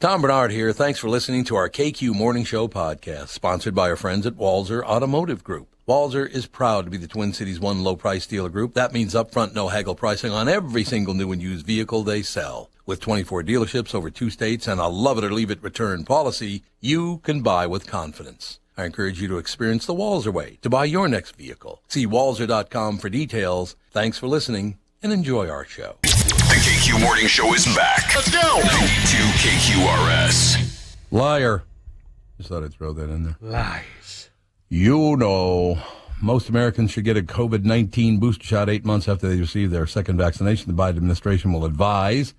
Tom Bernard here. Thanks for listening to our KQ Morning Show podcast, sponsored by our friends at Walzer Automotive Group. Walzer is proud to be the Twin Cities' one low-price dealer group. That means upfront, no haggle pricing on every single new and used vehicle they sell. With 24 dealerships over 2 states and a love-it-or-leave-it return policy, you can buy with confidence. I encourage you to experience the Walzer way to buy your next vehicle. See Walzer.com for details. Thanks for listening and enjoy our show. The KQ Morning Show is back. Let's go! 92 KQRS. Liar. Just thought I'd throw that in there. Lies. You know, most Americans should get a COVID-19 booster shot 8 months after they receive their second vaccination. The Biden administration will advise.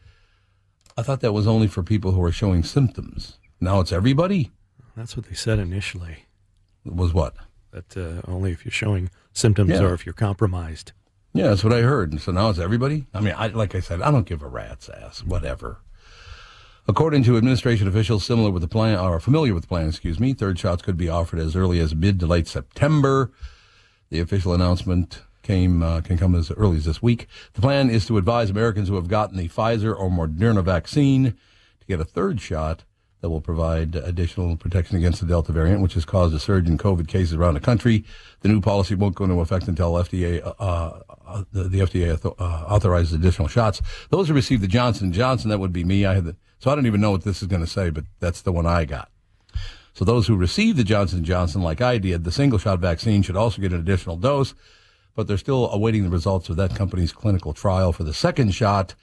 I thought that was only for people who are showing symptoms. Now it's everybody? That's what they said initially. It was what? That only if you're showing symptoms or if you're compromised. Yeah, that's what I heard. And so now it's everybody? I mean, like I said, I don't give a rat's ass. Whatever. According to administration officials familiar with the plan, third shots could be offered as early as mid to late September. The official announcement can come as early as this week. The plan is to advise Americans who have gotten the Pfizer or Moderna vaccine to get a third shot that will provide additional protection against the Delta variant, which has caused a surge in COVID cases around the country. The new policy won't go into effect until the FDA authorizes additional shots. Those who received the Johnson & Johnson, that would be me. So I don't even know what this is going to say, but that's the one I got. So those who received the Johnson & Johnson, like I did, the single-shot vaccine should also get an additional dose, but they're still awaiting the results of that company's clinical trial for the second shot,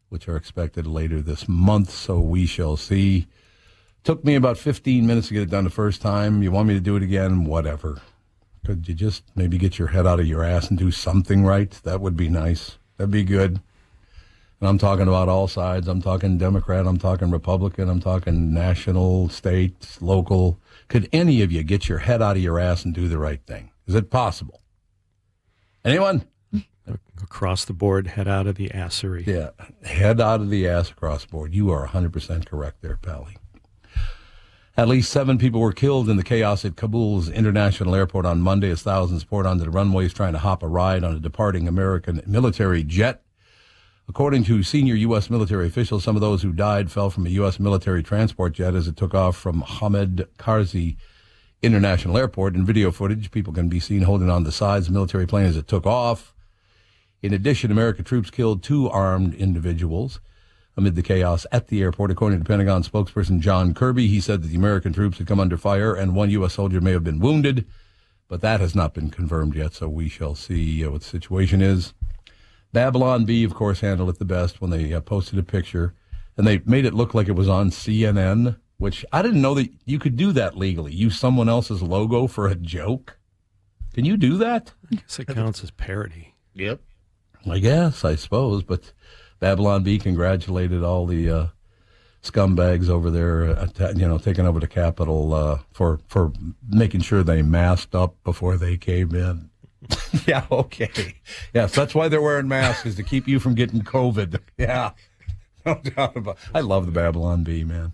which are expected later this month, so we shall see. Took me about 15 minutes to get it done the first time. You want me to do it again? Whatever. Could you just maybe get your head out of your ass and do something right? That would be nice. That'd be good. And I'm talking about all sides. I'm talking Democrat. I'm talking Republican. I'm talking national, state, local. Could any of you get your head out of your ass and do the right thing? Is it possible? Anyone? Across the board, head out of the assery. Yeah, head out of the ass across the board. You are 100% correct there, Pally. At least 7 people were killed in the chaos at Kabul's international airport on Monday as thousands poured onto the runways trying to hop a ride on a departing American military jet. According to senior U.S. military officials, some of those who died fell from a U.S. military transport jet as it took off from Hamid Karzai International Airport. In video footage, people can be seen holding on the sides of the military plane as it took off. In addition, American troops killed 2 armed individuals amid the chaos at the airport. According to Pentagon spokesperson John Kirby, he said that the American troops had come under fire and 1 U.S. soldier may have been wounded, but that has not been confirmed yet, so we shall see what the situation is. Babylon Bee, of course, handled it the best when they posted a picture, and they made it look like it was on CNN, which I didn't know that you could do that legally. Use someone else's logo for a joke. Can you do that? I guess it counts as parody. Yep. I guess, I suppose, but Babylon Bee congratulated all the scumbags over there, taking over the Capitol for making sure they masked up before they came in. Yeah, okay. Yes, that's why they're wearing masks, is to keep you from getting COVID. Yeah, no doubt about it. I love the Babylon Bee, man.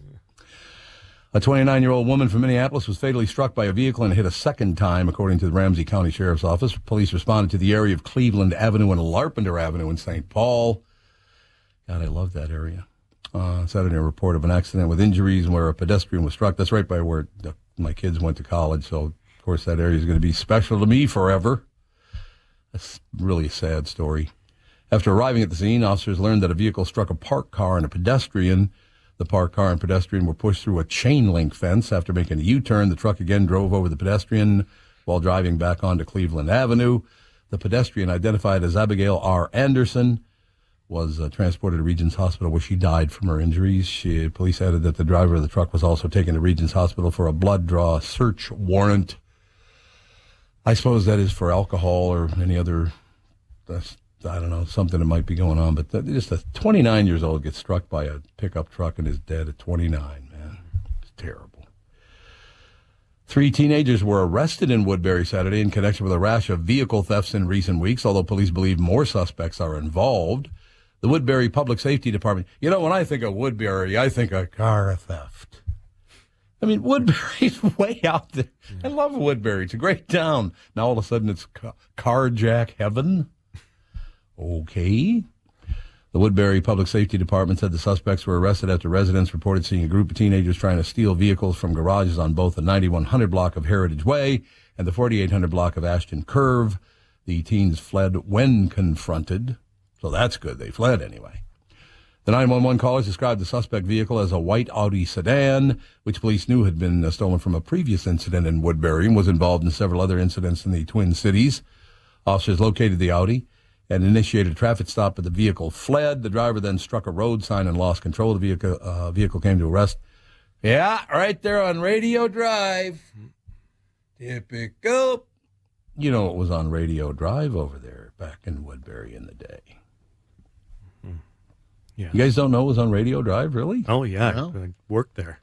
A 29-year-old woman from Minneapolis was fatally struck by a vehicle and hit a second time, according to the Ramsey County Sheriff's Office. Police responded to the area of Cleveland Avenue and Larpenteur Avenue in St. Paul. God, I love that area. Saturday, a report of an accident with injuries where a pedestrian was struck. That's right by where my kids went to college, so, of course, that area is going to be special to me forever. That's really a sad story. After arriving at the scene, officers learned that a vehicle struck a parked car and a pedestrian. The parked car and pedestrian were pushed through a chain-link fence. After making a U-turn, the truck again drove over the pedestrian while driving back onto Cleveland Avenue. The pedestrian, identified as Abigail R. Anderson, was transported to Regents Hospital where she died from her injuries. Police added that the driver of the truck was also taken to Regents Hospital for a blood draw search warrant. I suppose that is for alcohol or any other, I don't know, something that might be going on. But just a 29 years old gets struck by a pickup truck and is dead at 29, man. It's terrible. 3 teenagers were arrested in Woodbury Saturday in connection with a rash of vehicle thefts in recent weeks, although police believe more suspects are involved. The Woodbury Public Safety Department. You know, when I think of Woodbury, I think of car theft. I mean, Woodbury's way out there. I love Woodbury. It's a great town. Now all of a sudden it's carjack heaven. Okay. The Woodbury Public Safety Department said the suspects were arrested after residents reported seeing a group of teenagers trying to steal vehicles from garages on both the 9100 block of Heritage Way and the 4800 block of Ashton Curve. The teens fled when confronted, so that's good. They fled anyway. The 911 callers described the suspect vehicle as a white Audi sedan, which police knew had been stolen from a previous incident in Woodbury and was involved in several other incidents in the Twin Cities. Officers located the Audi and initiated a traffic stop, but the vehicle fled. The driver then struck a road sign and lost control of the vehicle. Vehicle came to arrest. Yeah, right there on Radio Drive. Typical. You know it was on Radio Drive over there back in Woodbury in the day. Yeah. You guys don't know it was on Radio Drive, really? Oh, yeah. No. I worked there.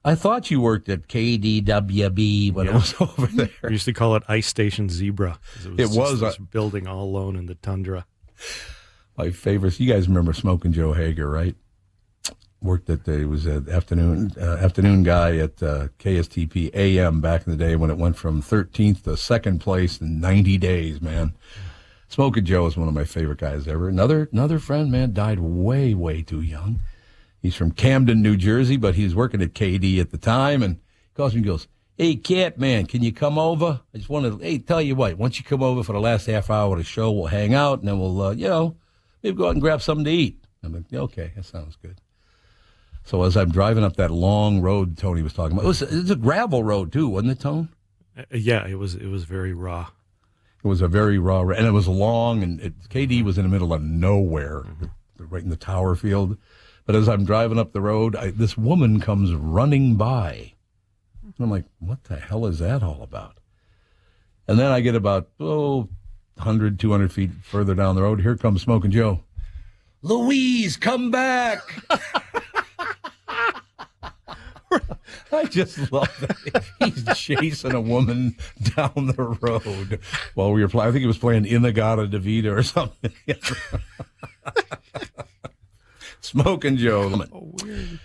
I thought you worked at KDWB when it was over there. We used to call it Ice Station Zebra. It was this building all alone in the tundra. My favorites. You guys remember Smoking Joe Hager, right? Worked at he was an afternoon guy at KSTP AM back in the day when it went from 13th to second place in 90 days, man. Smoking Joe is one of my favorite guys ever. Another friend, man, died way, way too young. He's from Camden, New Jersey, but he was working at KD at the time, and he calls me and goes, "Hey, Cat, man, can you come over? I just want to, hey, tell you what, once you come over for the last half hour of the show, we'll hang out, and then we'll, maybe go out and grab something to eat." I'm like, okay, that sounds good. So as I'm driving up that long road Tony was talking about, it was a gravel road too, wasn't it, Tone? Yeah, it was very raw. It was a very raw, and it was long, and KD was in the middle of nowhere, right in the Tower Field. But as I'm driving up the road, this woman comes running by. And I'm like, what the hell is that all about? And then I get about, 100, 200 feet further down the road. Here comes Smoking Joe. "Louise, come back." I just love that. He's chasing a woman down the road while we were playing. I think he was playing Inagata Davida or something. Smoking Joe. Oh, weird.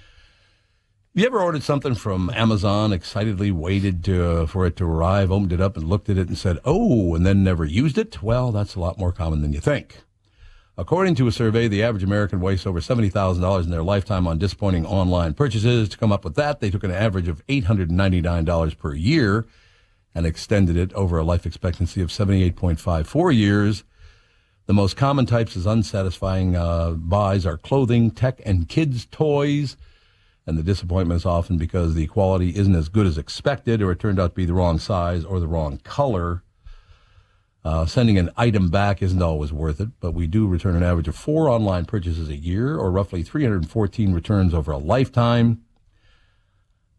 You ever ordered something from Amazon, excitedly waited for it to arrive, opened it up and looked at it and said, "Oh," and then never used it? Well, that's a lot more common than you think. According to a survey, the average American wastes over $70,000 in their lifetime on disappointing online purchases. To come up with that, they took an average of $899 per year and extended it over a life expectancy of 78.54 years. The most common types of unsatisfying buys are clothing, tech, and kids' toys. And the disappointment is often because the quality isn't as good as expected, or it turned out to be the wrong size or the wrong color. Sending an item back isn't always worth it, but we do return an average of 4 online purchases a year, or roughly 314 returns over a lifetime.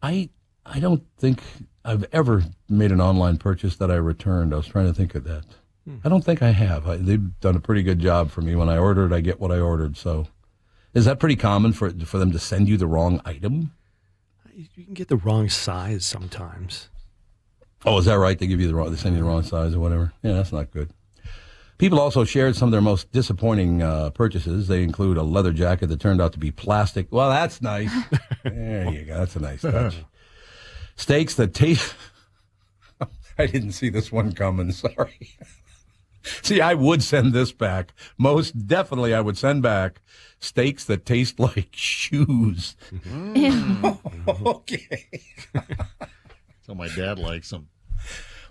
I don't think I've ever made an online purchase that I returned. I was trying to think of that. I don't think I have. They've done a pretty good job for me. When I ordered, I get what I ordered. So is that pretty common for them to send you the wrong item? You can get the wrong size sometimes. Oh, is that right? They send you the wrong size or whatever? Yeah, that's not good. People also shared some of their most disappointing purchases. They include a leather jacket that turned out to be plastic. Well, that's nice. There you go. That's a nice touch. Steaks that taste... I didn't see this one coming. Sorry. See, I would send this back. Most definitely I would send back steaks that taste like shoes. Okay. So my dad likes them.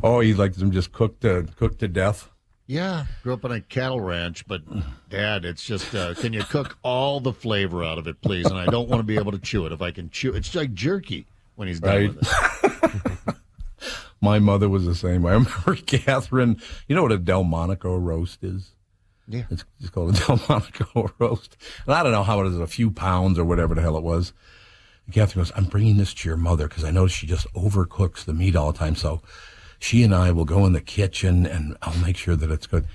Oh, he likes them just cooked to death? Yeah, grew up on a cattle ranch, but Dad, it's just, can you cook all the flavor out of it, please? And I don't want to be able to chew it. If I can chew it, it's like jerky when he's done with it. My mother was the same way. I remember Catherine, you know what a Delmonico roast is? Yeah. It's called a Delmonico roast. And I don't know how it is, a few pounds or whatever the hell it was. And Catherine goes, "I'm bringing this to your mother because I know she just overcooks the meat all the time. So she and I will go in the kitchen and I'll make sure that it's good."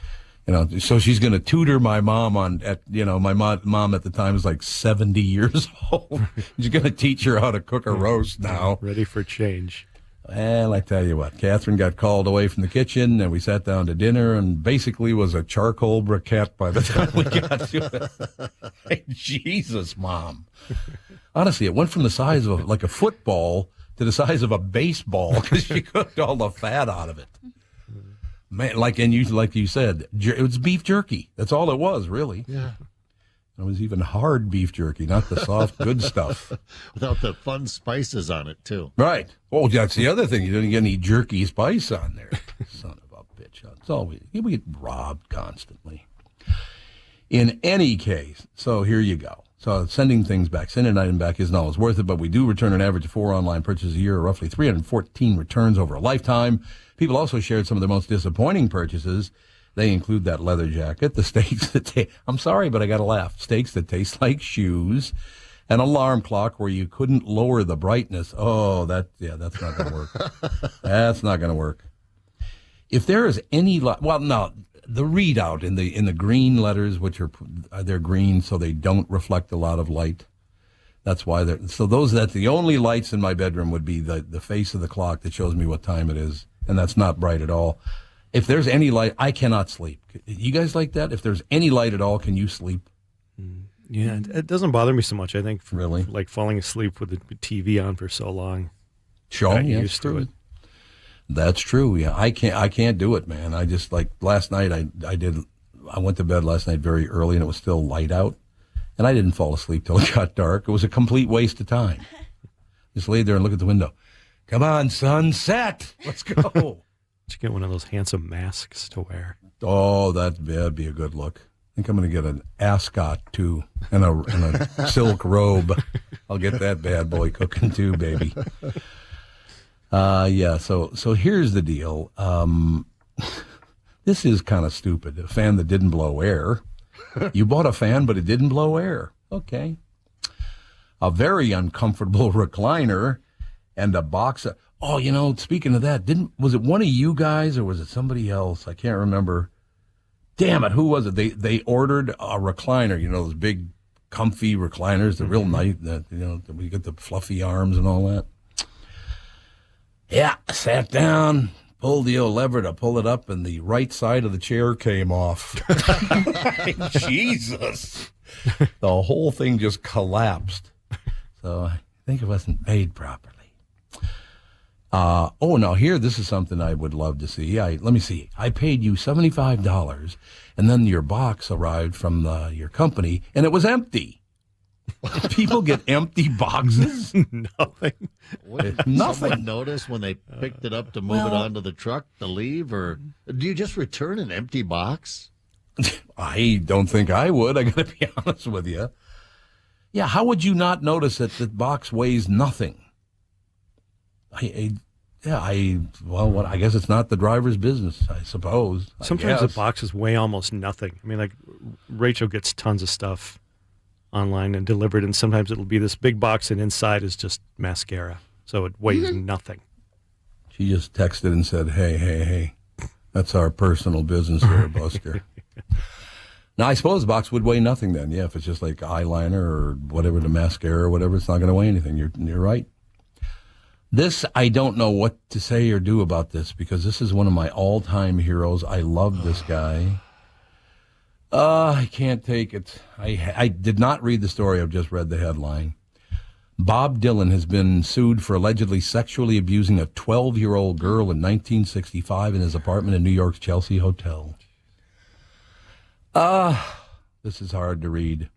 So she's going to tutor my mom my mom at the time was like 70 years old. She's going to teach her how to cook a roast now. Ready for change. Well, I tell you what, Catherine got called away from the kitchen, and we sat down to dinner, and basically was a charcoal briquette by the time we got to it. Hey, Jesus, Mom. Honestly, it went from the size of like a football to the size of a baseball because she cooked all the fat out of it. Man, like you said, it was beef jerky. That's all it was, really. Yeah. It was even hard beef jerky, not the soft, good stuff. Without the fun spices on it, too. Right. Oh, that's the other thing. You didn't get any jerky spice on there. Son of a bitch. It's always, we get robbed constantly. In any case, so here you go. So sending things back, sending an item back isn't always worth it, but we do return an average of 4 online purchases a year, or roughly 314 returns over a lifetime. People also shared some of their most disappointing purchases. They include that leather jacket, the steaks that I'm sorry, but I got to laugh. Steaks that taste like shoes, an alarm clock where you couldn't lower the brightness. Oh, that's not going to work. That's not going to work. If there is any, the readout in the green letters, which they're green so they don't reflect a lot of light. That's why that's the only lights in my bedroom would be the face of the clock that shows me what time it is, and that's not bright at all. If there's any light, I cannot sleep. You guys like that? If there's any light at all, can you sleep? Yeah, it doesn't bother me so much. I think Really? Like falling asleep with the TV on for so long. Sure, I'm yeah, used to it. That's true. Yeah, I can't do it, man. I just like last night. I went to bed last night very early, and it was still light out, and I didn't fall asleep till it got dark. It was a complete waste of time. Just laid there and look at the window. Come on, sunset. Let's go. You get one of those handsome masks to wear. Oh, that'd be a good look. I think I'm going to get an ascot too, and a silk robe. I'll get that bad boy cooking too, baby. Yeah. So here's the deal. This is kind of stupid. A fan that didn't blow air. You bought a fan, but it didn't blow air. Okay. A very uncomfortable recliner and a box of. Oh, speaking of that, was it one of you guys or was it somebody else? I can't remember. Damn it, who was it? They ordered a recliner, those big, comfy recliners, the real nice, that we get the fluffy arms and all that. Yeah, I sat down, pulled the old lever to pull it up, and the right side of the chair came off. Jesus. The whole thing just collapsed. So I think it wasn't made properly. Now here, this is something I would love to see. Let me see. I paid you $75, and then your box arrived from your company, and it was empty. People get empty boxes? Nothing. Nothing. Someone notice when they picked it up to move it onto the truck to leave, or do you just return an empty box? I don't think I would. I got to be honest with you. Yeah, how would you not notice that the box weighs nothing? I guess it's not the driver's business, I suppose. Sometimes the boxes weigh almost nothing. I mean, like Rachel gets tons of stuff online and delivered, and sometimes it'll be this big box and inside is just mascara. So it weighs nothing. She just texted and said, hey, that's our personal business here, Buster. Now, I suppose the box would weigh nothing then. Yeah, if it's just like eyeliner or whatever, the mascara or whatever, it's not going to weigh anything. You're right. This, I don't know what to say or do about this because this is one of my all-time heroes. I love this guy. I can't take it. I did not read the story. I've just read the headline. Bob Dylan has been sued for allegedly sexually abusing a 12-year-old girl in 1965 in his apartment in New York's Chelsea Hotel. This is hard to read.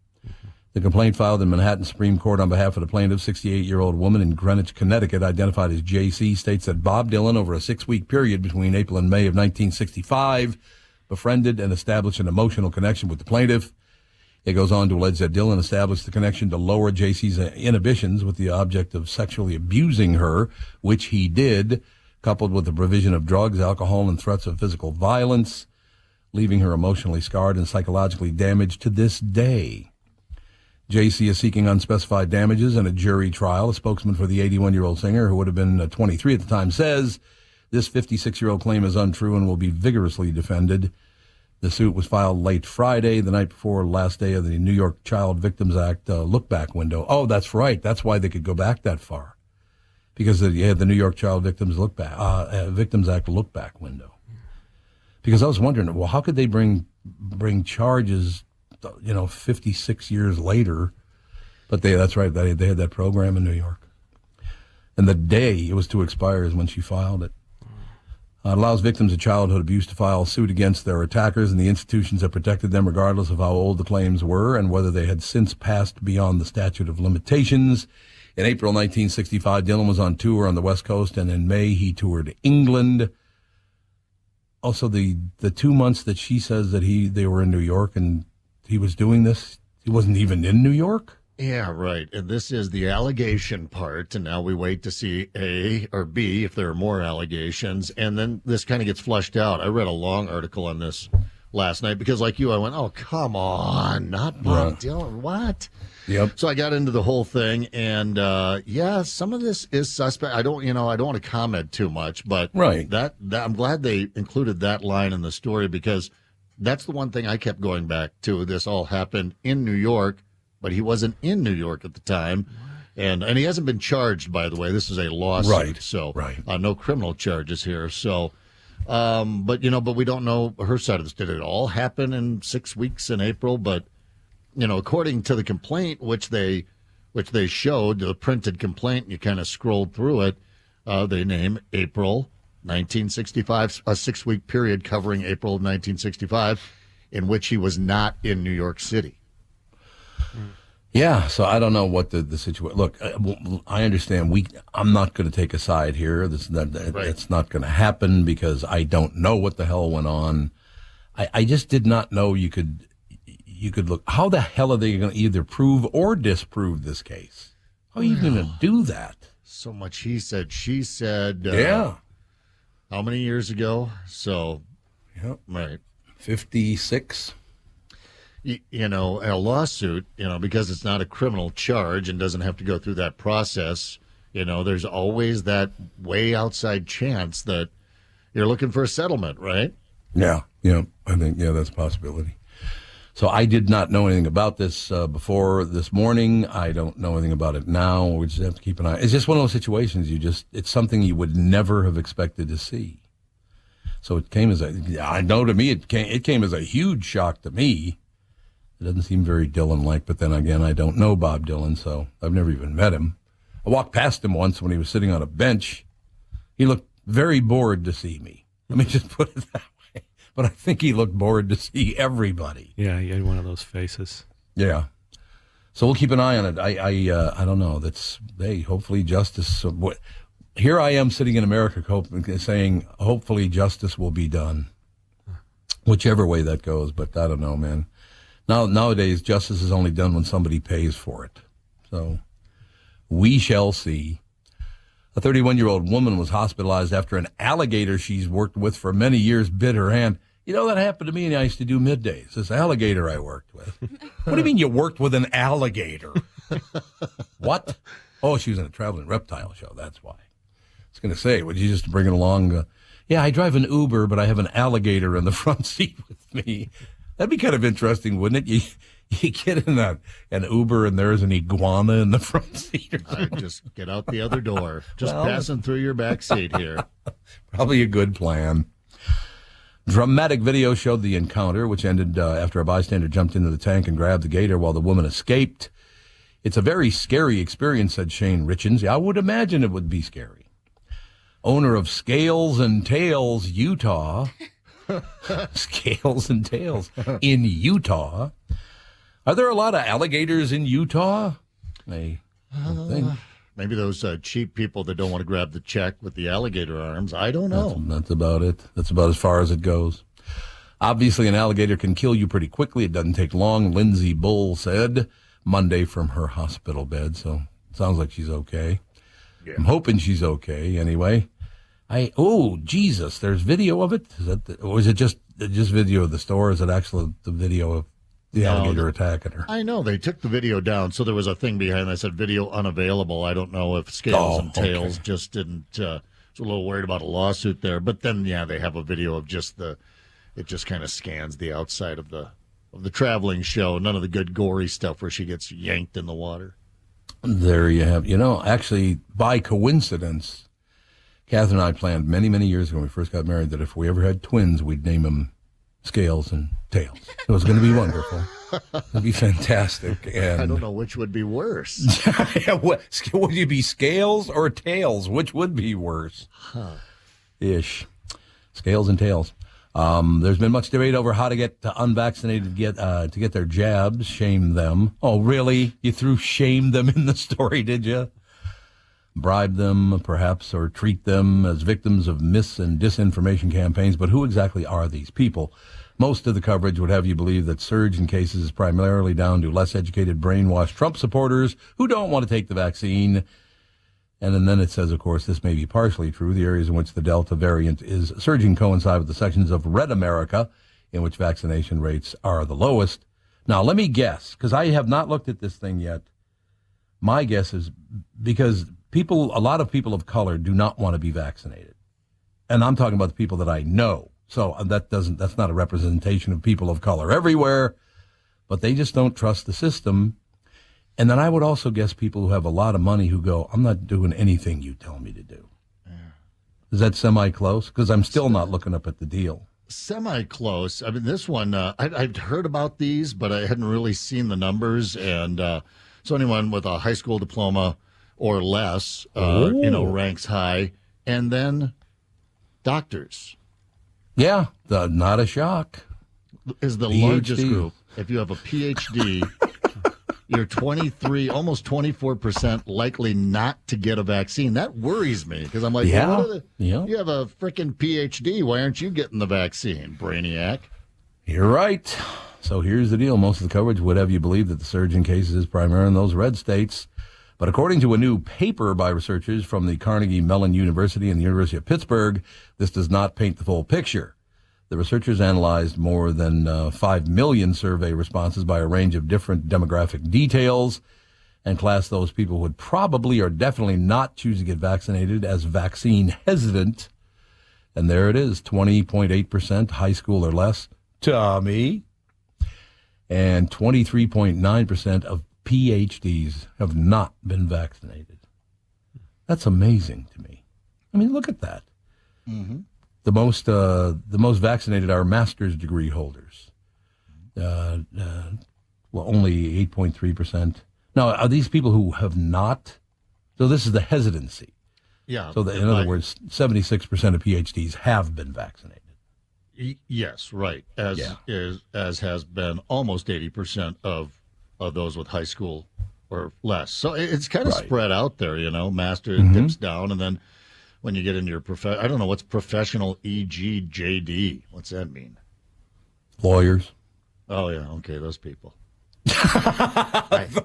The complaint filed in Manhattan Supreme Court on behalf of the plaintiff, 68-year-old woman in Greenwich, Connecticut, identified as JC, states that Bob Dylan, over a 6-week period between April and May of 1965, befriended and established an emotional connection with the plaintiff. It goes on to allege that Dylan established the connection to lower JC's inhibitions with the object of sexually abusing her, which he did, coupled with the provision of drugs, alcohol, and threats of physical violence, leaving her emotionally scarred and psychologically damaged to this day. JC is seeking unspecified damages in a jury trial. A spokesman for the 81-year-old singer, who would have been 23 at the time, says this 56-year-old claim is untrue and will be vigorously defended. The suit was filed late Friday, the night before last day of the New York Child Victims Act look-back window. Oh, that's right. That's why they could go back that far, because you had the New York Child Victims Act look-back window. Because I was wondering, well, how could they bring charges 56 years later, but that's right. They had that program in New York, and the day it was to expire is when she filed it. It allows victims of childhood abuse to file suit against their attackers and the institutions that protected them, regardless of how old the claims were and whether they had since passed beyond the statute of limitations. In April 1965, Dylan was on tour on the West Coast, and in May he toured England. Also, the 2 months that she says that they were in New York and he was doing this, he wasn't even in New York? Yeah, right. And this is the allegation part, and now we wait to see A or B if there are more allegations, and then this kind of gets flushed out. I read a long article on this last night because, like you, I went, "Oh, come on, not Bob Dylan, what?" Yep. So I got into the whole thing, and some of this is suspect. I don't want to comment too much, but right. that I'm glad they included that line in the story because that's the one thing I kept going back to. This all happened in New York. But he wasn't in New York at the time, and he hasn't been charged, by the way. This is a lawsuit, right. So right. No criminal charges here. So, but we don't know her side of this. Did it all happen in 6 weeks in April? But according to the complaint, which they showed, the printed complaint, and you kind of scrolled through it, they name April 1965, a 6-week period covering April of 1965, in which he was not in New York City. Yeah, so I don't know what the situation. Look, I understand. I'm not going to take a side here. It's not going to happen because I don't know what the hell went on. I just did not know you could look. How the hell are they going to either prove or disprove this case? How are you going to do that? So much he said, she said. Yeah. How many years ago? So, yep. Right. 56. A lawsuit, because it's not a criminal charge and doesn't have to go through that process, there's always that way outside chance that you're looking for a settlement, right? Yeah. I think, that's a possibility. So I did not know anything about this before this morning. I don't know anything about it now. We just have to keep an eye. It's just one of those situations it's something you would never have expected to see. So it came it came as a huge shock to me. It doesn't seem very Dylan-like, but then again, I don't know Bob Dylan, so I've never even met him. I walked past him once when he was sitting on a bench. He looked very bored to see me. Let me just put it that way. But I think he looked bored to see everybody. Yeah, he had one of those faces. Yeah. So we'll keep an eye on it. I don't know. Hopefully justice. Here I am sitting in America saying, hopefully justice will be done. Whichever way that goes, but I don't know, man. Nowadays, justice is only done when somebody pays for it. So we shall see. A 31-year-old woman was hospitalized after an alligator she's worked with for many years bit her hand. That happened to me, and I used to do middays. This alligator I worked with. What do you mean you worked with an alligator? What? Oh, she was in a traveling reptile show. That's why. I was going to say, would you just bring it along? Yeah, I drive an Uber, but I have an alligator in the front seat with me. That'd be kind of interesting, wouldn't it? You get in an Uber and there's an iguana in the front seat. I just get out the other door. Just passing through your back seat here. Probably a good plan. Dramatic video showed the encounter, which ended after a bystander jumped into the tank and grabbed the gator while the woman escaped. It's a very scary experience, said Shane Richens. I would imagine it would be scary. Owner of Scales and Tails, Utah. Scales and Tails in Utah. Are there a lot of alligators in Utah? I don't think. Maybe those cheap people that don't want to grab the check with the alligator arms. I don't know. That's about it. That's about as far as it goes. Obviously, an alligator can kill you pretty quickly. It doesn't take long, Lindsay Bull said Monday from her hospital bed. So it sounds like she's okay. Yeah. I'm hoping she's okay anyway. Jesus, there's video of it? Or is it just video of the store? Is it actually the video of the alligator attacking her? I know. They took the video down, so there was a thing behind that said video unavailable. I don't know if Scales and Tails just didn't, was a little worried about a lawsuit there. But then, they have a video of it just kind of scans the outside of the traveling show. None of the good gory stuff where she gets yanked in the water. There you have, actually, by coincidence, Catherine and I planned many, many years ago when we first got married that if we ever had twins, we'd name them Scales and Tails. It was going to be wonderful. It would be fantastic. And I don't know which would be worse. Would you be Scales or Tails? Which would be worse? Huh. Ish. Scales and tails. There's been much debate over how to get unvaccinated to get their jabs. Shame them. Oh, really? You threw shame them in the story, did you? Bribe them, perhaps, or treat them as victims of mis- and disinformation campaigns. But who exactly are these people? Most of the coverage would have you believe that surge in cases is primarily down to less educated, brainwashed Trump supporters who don't want to take the vaccine. And then it says, of course, this may be partially true. The areas in which the Delta variant is surging coincide with the sections of red America in which vaccination rates are the lowest. Now, let me guess, because I have not looked at this thing yet. My guess is because a lot of people of color do not want to be vaccinated. And I'm talking about the people that I know. So that's not a representation of people of color everywhere, but they just don't trust the system. And then I would also guess people who have a lot of money who go, I'm not doing anything you tell me to do. Yeah. Is that semi-close? Because I'm still not looking up at the deal. Semi-close. I mean, this one, I've heard about these, but I hadn't really seen the numbers. And so anyone with a high school diploma or less, ranks high. And then doctors. Yeah, not a shock. Is the PhD. Largest group. If you have a PhD... You're 23, almost 24% likely not to get a vaccine. That worries me because I'm like, you have a freaking PhD. Why aren't you getting the vaccine, brainiac? You're right. So here's the deal. Most of the coverage would have you believe that the surge in cases is primarily in those red states. But according to a new paper by researchers from the Carnegie Mellon University and the University of Pittsburgh, this does not paint the full picture. The researchers analyzed more than 5 million survey responses by a range of different demographic details and classed those people who would probably or definitely not choose to get vaccinated as vaccine hesitant. And there it is, 20.8% high school or less. Tommy. And 23.9% of PhDs have not been vaccinated. That's amazing to me. I mean, look at that. Mm-hmm. The most vaccinated are master's degree holders. Only 8.3%. Now, are these people who have not? So this is the hesitancy. Yeah. So in other words, 76% of PhDs have been vaccinated. Yes, right. As has been almost 80% of those with high school or less. So it's kind of spread out there, Master dips down, and then when you get into your I don't know, what's professional EGJD? What's that mean? Lawyers. Oh, yeah. Okay, those people.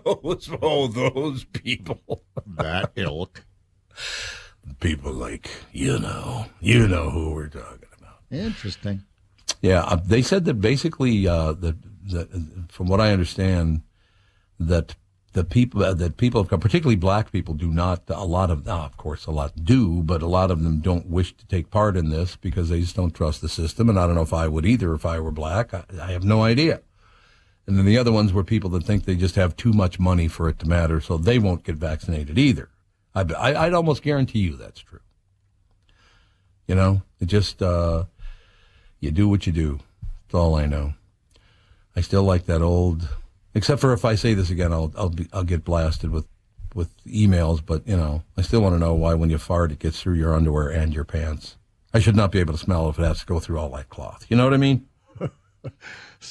Those people. That ilk. People like, you know who we're talking about. Interesting. Yeah, they said that basically, that from what I understand, that the people particularly black people, do not. A lot do, but a lot of them don't wish to take part in this because they just don't trust the system. And I don't know if I would either if I were black. I have no idea. And then the other ones were people that think they just have too much money for it to matter, so they won't get vaccinated either. I'd almost guarantee you that's true. It just you do what you do. That's all I know. I still like that old. Except for if I say this again, I'll get blasted with emails. But I still want to know why when you fart it gets through your underwear and your pants. I should not be able to smell if it has to go through all that cloth. You know what I mean?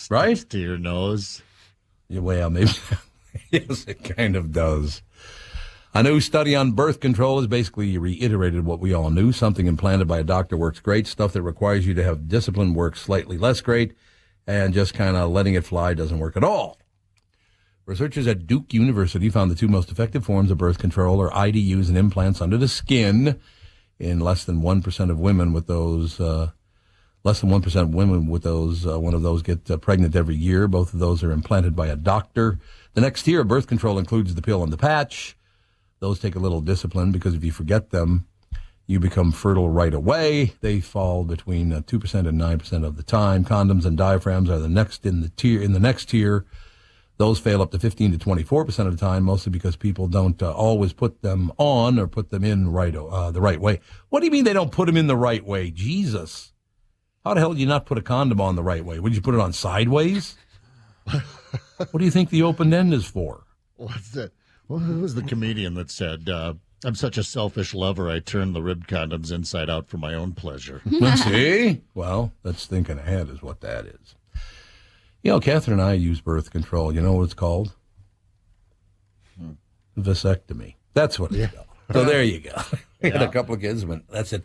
Right? To your nose. Yeah, well, maybe. Yes, it kind of does. A new study on birth control has basically reiterated what we all knew. Something implanted by a doctor works great. Stuff that requires you to have discipline works slightly less great. And just kind of letting it fly doesn't work at all. Researchers at Duke University found the two most effective forms of birth control are IDUs and implants under the skin. In less than 1% of women with those, one of those get pregnant every year. Both of those are implanted by a doctor. The next tier of birth control includes the pill and the patch. Those take a little discipline because if you forget them, you become fertile right away. They fall between 2% and 9% of the time. Condoms and diaphragms are the next in the next tier. Those fail up to 15 to 24% of the time, mostly because people don't always put them on or put them in the right way. What do you mean they don't put them in the right way? Jesus. How the hell do you not put a condom on the right way? Would you put it on sideways? What do you think the open end is for? What's that? Well, who was the comedian that said I'm such a selfish lover, I turn the rib condoms inside out for my own pleasure. See? Well, that's thinking ahead is what that is. Catherine and I use birth control. You know what it's called? Vasectomy. That's what it's called. So there you go. I had a couple of kids, but that's it.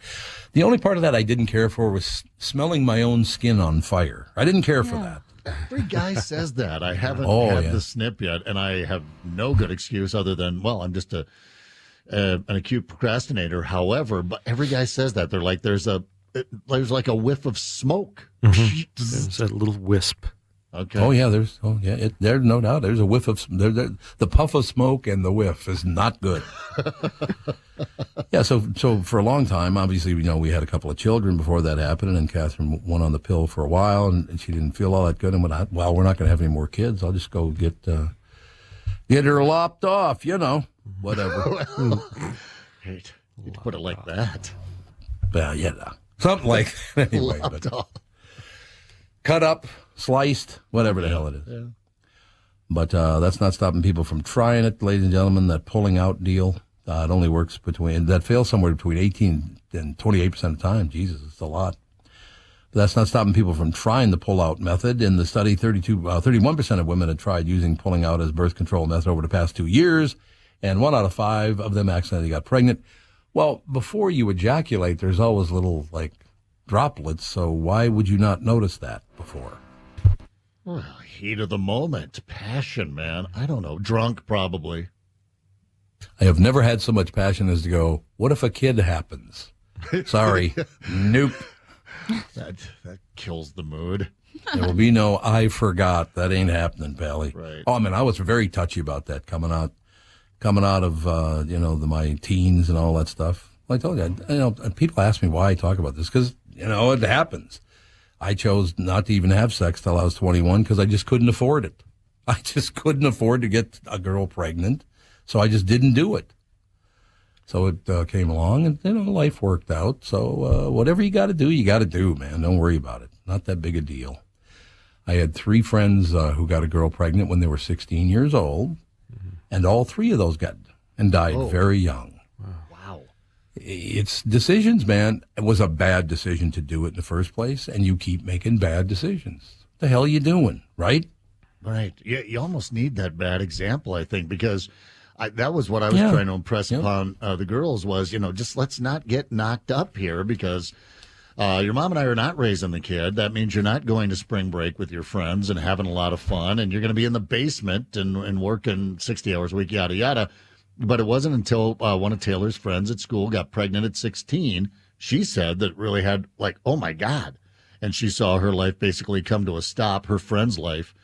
The only part of that I didn't care for was smelling my own skin on fire. I didn't care for that. Every guy says that. I haven't had the snip yet, and I have no good excuse other than, well, I'm just an acute procrastinator. However, but every guy says that. They're like, there's like a whiff of smoke. There's a little wisp. Okay. There's no doubt. There's a whiff of the puff of smoke and the whiff is not good. So for a long time, obviously, we had a couple of children before that happened, and Catherine went on the pill for a while, and she didn't feel all that good. And went, well, we're not going to have any more kids. I'll just go get her lopped off, whatever. Right. You'd put it like that. Well, something like that. Anyway, cut up, sliced, whatever the hell it is. Yeah. But that's not stopping people from trying it, ladies and gentlemen. That pulling out deal, it only works that fails somewhere between 18 and 28% of the time. Jesus, it's a lot. But that's not stopping people from trying the pull-out method. In the study, 31% of women had tried using pulling out as birth control method over the past 2 years, and 1 out of 5 of them accidentally got pregnant. Well, before you ejaculate, there's always little, droplets, so why would you not notice that before? Well, heat of the moment. Passion, man. I don't know. Drunk, probably. I have never had so much passion as to go, what if a kid happens? Sorry. Nope. That kills the mood. There will be no I forgot. That ain't happening, Pally. Right. Oh, I was very touchy about that coming out of, my teens and all that stuff. Well, I told you, people ask me why I talk about this because, it happens. I chose not to even have sex till I was 21 because I just couldn't afford it. I just couldn't afford to get a girl pregnant, so I just didn't do it. So it came along, and life worked out. So whatever you got to do, man. Don't worry about it. Not that big a deal. I had 3 friends who got a girl pregnant when they were 16 years old, and all 3 of those died very young. Wow. It's decisions, man. It was a bad decision to do it in the first place, and you keep making bad decisions. What the hell are you doing, right? Right. You almost need that bad example, I think, because that was what I was trying to impress upon the girls was, just let's not get knocked up here because your mom and I are not raising the kid. That means you're not going to spring break with your friends and having a lot of fun, and you're going to be in the basement and working 60 hours a week, yada, yada. But it wasn't until one of Taylor's friends at school got pregnant at 16, she said that really had oh, my God. And she saw her life basically come to a stop, her friend's life.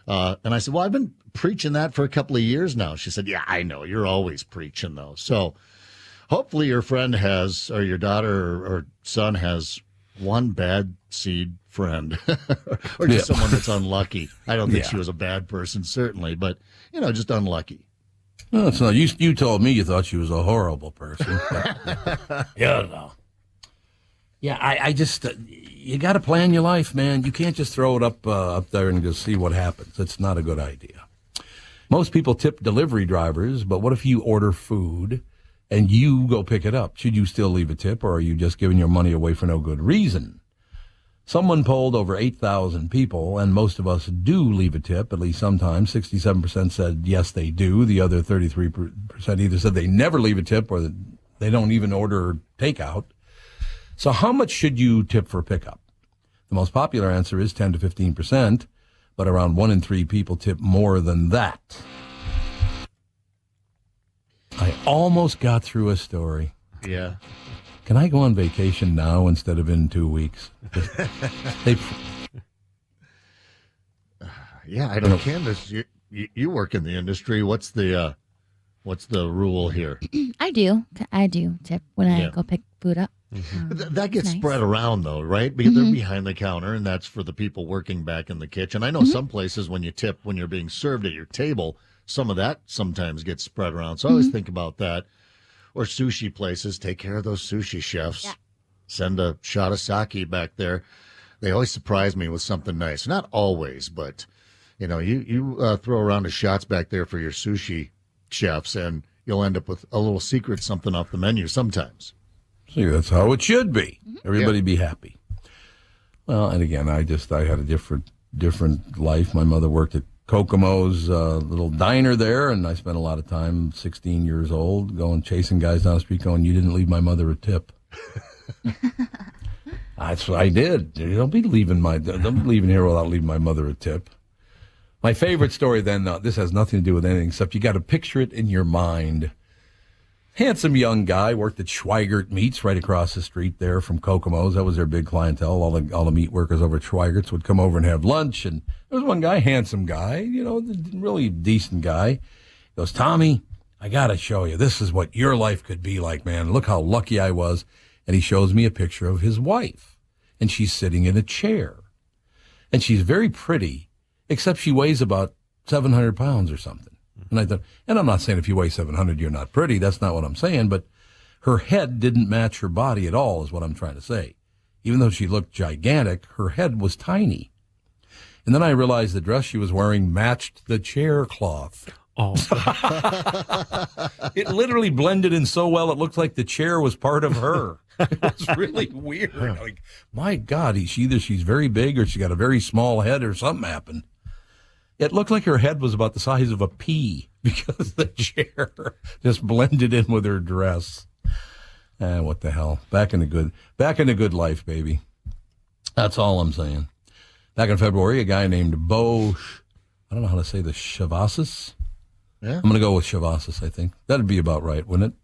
And I said, well, I've been preaching that for a couple of years now. She said, yeah, I know. You're always preaching, though. So hopefully your friend or your daughter or son has one bad seed friend or just someone that's unlucky. I don't think she was a bad person, certainly, but, just unlucky. No, it's not. You told me you thought she was a horrible person. No. Yeah, I just, you got to plan your life, man. You can't just throw it up there and just see what happens. It's not a good idea. Most people tip delivery drivers, but what if you order food and you go pick it up? Should you still leave a tip, or are you just giving your money away for no good reason? Someone polled over 8,000 people, and most of us do leave a tip, at least sometimes. 67% said yes, they do. The other 33% either said they never leave a tip or they don't even order takeout. So how much should you tip for pickup? The most popular answer is 10 to 15%, but around 1 in 3 people tip more than that. I almost got through a story. Yeah. Can I go on vacation now instead of in 2 weeks? Yeah, I don't. Candace, you work in the industry. What's the rule here? I do tip when I go pick food up. That gets spread around, though, right? Because they're behind the counter, and that's for the people working back in the kitchen. I know some places when you tip when you're being served at your table, some of that sometimes gets spread around. So I always think about that. Or sushi places, take care of those sushi chefs. Yeah. Send a shot of sake back there. They always surprise me with something nice. Not always, but you throw around the shots back there for your sushi chefs, and you'll end up with a little secret something off the menu sometimes. See, that's how it should be. Everybody be happy. Well, and again, I had a different life. My mother worked at Kokomo's little diner there, and I spent a lot of time, 16 years old, going chasing guys down the street going, "You didn't leave my mother a tip." That's what I did. Don't be leaving here without leaving my mother a tip. My favorite story then, this has nothing to do with anything, except you got to picture it in your mind. Handsome young guy, worked at Schweigert Meats right across the street there from Kokomo's. That was their big clientele. All the meat workers over at Schweigert's would come over and have lunch. And there was one guy, handsome guy, really decent guy. He goes, "Tommy, I got to show you. This is what your life could be like, man. Look how lucky I was." And he shows me a picture of his wife. And she's sitting in a chair. And she's very pretty, except she weighs about 700 pounds or something. And I thought, and I'm not saying if you weigh 700, you're not pretty. That's not what I'm saying. But her head didn't match her body at all, is what I'm trying to say. Even though she looked gigantic, her head was tiny. And then I realized the dress she was wearing matched the chair cloth. Oh, It literally blended in so well, it looked like the chair was part of her. It was really weird. Like, my God, either she's very big or she got a very small head or something happened. It looked like her head was about the size of a pea because the chair just blended in with her dress. What the hell? Back in the good life, baby. That's all I'm saying. Back in February, a guy named Bo, I don't know how to say this, Shavassis? Yeah. I'm going to go with Shavassis, I think. That'd be about right, wouldn't it?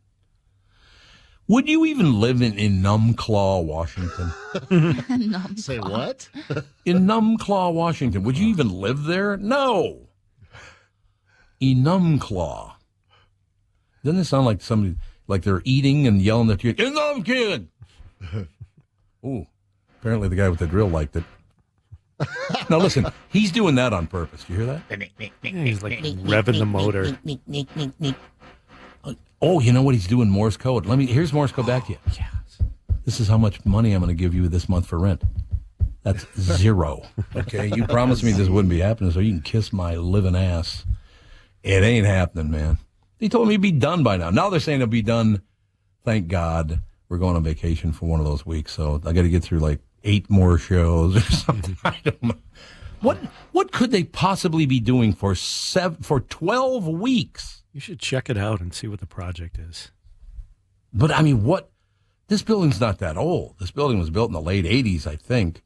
Would you even live in Enumclaw, Washington? Say what? Enumclaw, Washington. Would you even live there? No. Enumclaw. Doesn't it sound like somebody, like they're eating and yelling at you, "Enum, kid!" Ooh, apparently the guy with the drill liked it. Now listen, he's doing that on purpose. Do you hear that? yeah, he's like revving the motor. Oh, you know what he's doing? Morse code. Here's Morse code back to you. Yes. This is how much money I'm going to give you this month for rent. That's 0. Okay, you promised me this wouldn't be happening, so you can kiss my living ass. It ain't happening, man. They told me it'd be done by now. Now they're saying it'll be done. Thank God. We're going on vacation for one of those weeks, so I got to get through like 8 more shows or something. I don't know. What could they possibly be doing for 12 weeks? You should check it out and see what the project is. But I mean, this building's not that old. This building was built in the late 80s, I think.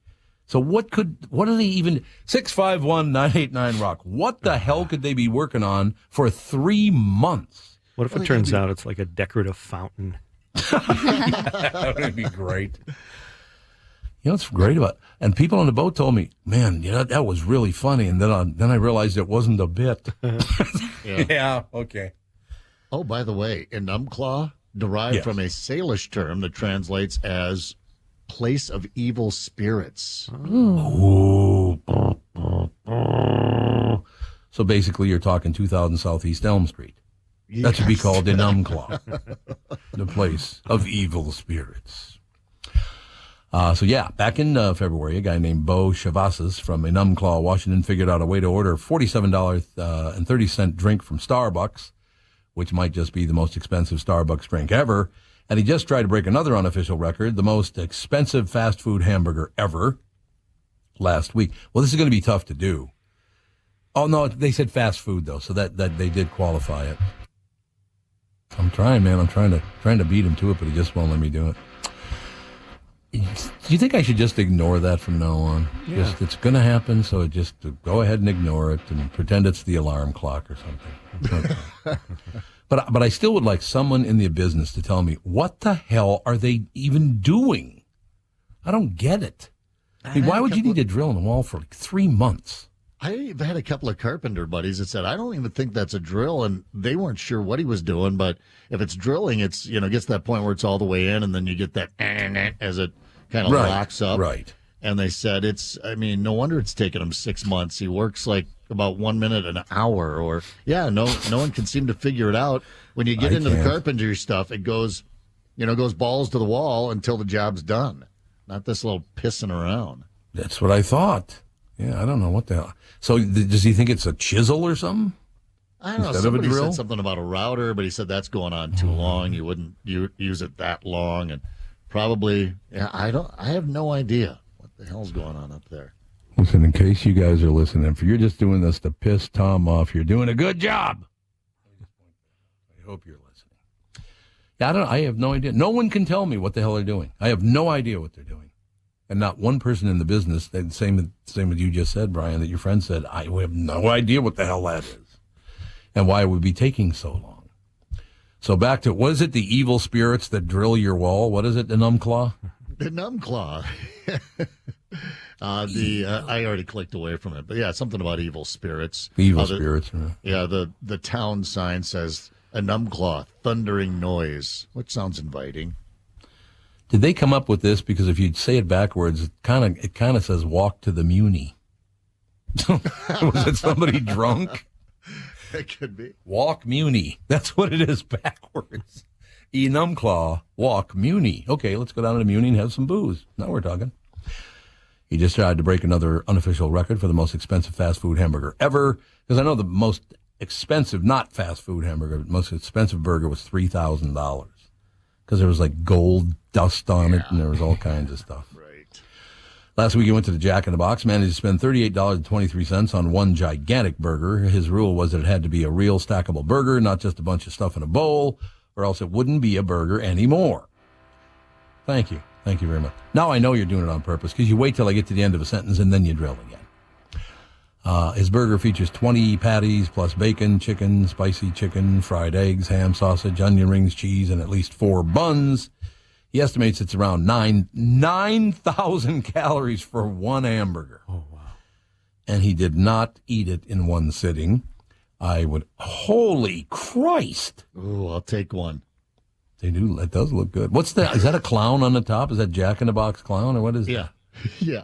So what are they even, 651-989-ROCK, what the hell could they be working on for 3 months? What if it turns out it's like a decorative fountain? That would be great. You know what's great about it? And people on the boat told me, "Man, that was really funny." And then I realized it wasn't a bit. Yeah, okay. Oh, by the way, Enumclaw derived from a Salish term that translates as place of evil spirits. Ooh. So basically, you're talking 2000 Southeast Elm Street. Yes. That should be called Enumclaw, the place of evil spirits. Back in February, a guy named Bo Shavassis from Enumclaw, Washington, figured out a way to order a $47.30 drink from Starbucks, which might just be the most expensive Starbucks drink ever. And he just tried to break another unofficial record, the most expensive fast food hamburger ever, last week. Well, this is going to be tough to do. Oh, no, they said fast food, though, so that they did qualify it. I'm trying, man. I'm trying to beat him to it, but he just won't let me do it. Do you think I should just ignore that from now on? Yeah. It's going to happen, so just go ahead and ignore it and pretend it's the alarm clock or something. But I still would like someone in the business to tell me, what the hell are they even doing? I don't get it. I mean, why would you need to drill in the wall for like 3 months? I've had a couple of carpenter buddies that said, "I don't even think that's a drill," and they weren't sure what he was doing. But if it's drilling, it's gets to that point where it's all the way in, and then you get that as it kind of locks up. Right. And they said no wonder it's taken him 6 months. He works like about 1 minute an hour, no one can seem to figure it out. When you get into the carpentry stuff, it goes balls to the wall until the job's done. Not this little pissing around. That's what I thought. Yeah, I don't know what the hell. So does he think it's a chisel or something? I don't know. Instead of a Somebody drill? said something about a router, but he said that's going on too long. You wouldn't use it that long, and probably. Yeah, I have no idea what the hell's going on up there. Listen, in case you guys are listening, if you're just doing this to piss Tom off, you're doing a good job. I hope you're listening. Yeah, I have no idea. No one can tell me what the hell they're doing. I have no idea what they're doing. And not one person in the business, same as you just said, Brian, that your friend said, I have no idea what the hell that is and why it would be taking so long. So back to, what is it, the evil spirits that drill your wall? What is it, the numb claw? The numb claw. I already clicked away from it, but yeah, something about evil spirits. Evil spirits. Yeah, the town sign says a numb claw, thundering noise, which sounds inviting. Did they come up with this? Because if you say it backwards, it kind of says walk to the Muni. Was it somebody drunk? It could be. Walk Muni. That's what it is backwards. Enumclaw, walk Muni. Okay, let's go down to the Muni and have some booze. Now we're talking. He just tried to break another unofficial record for the most expensive fast food hamburger ever. Because I know the most expensive, not fast food hamburger, but most expensive burger was $3,000. Because there was like gold dust on it and there was all kinds of stuff. Right. Last week he went to the Jack in the Box, managed to spend $38.23 on one gigantic burger. His rule was that it had to be a real stackable burger, not just a bunch of stuff in a bowl, or else it wouldn't be a burger anymore. Thank you. Thank you very much. Now I know you're doing it on purpose because you wait till I get to the end of a sentence and then you drill again. His burger features 20 patties plus bacon, chicken, spicy chicken, fried eggs, ham, sausage, onion rings, cheese, and at least 4 buns. He estimates it's around 9,000 calories for one hamburger. Oh, wow. And he did not eat it in one sitting. Holy Christ. Ooh, I'll take one. They do. That does look good. What's that? Is that a clown on the top? Is that Jack in the Box clown or what is Yeah. Yeah.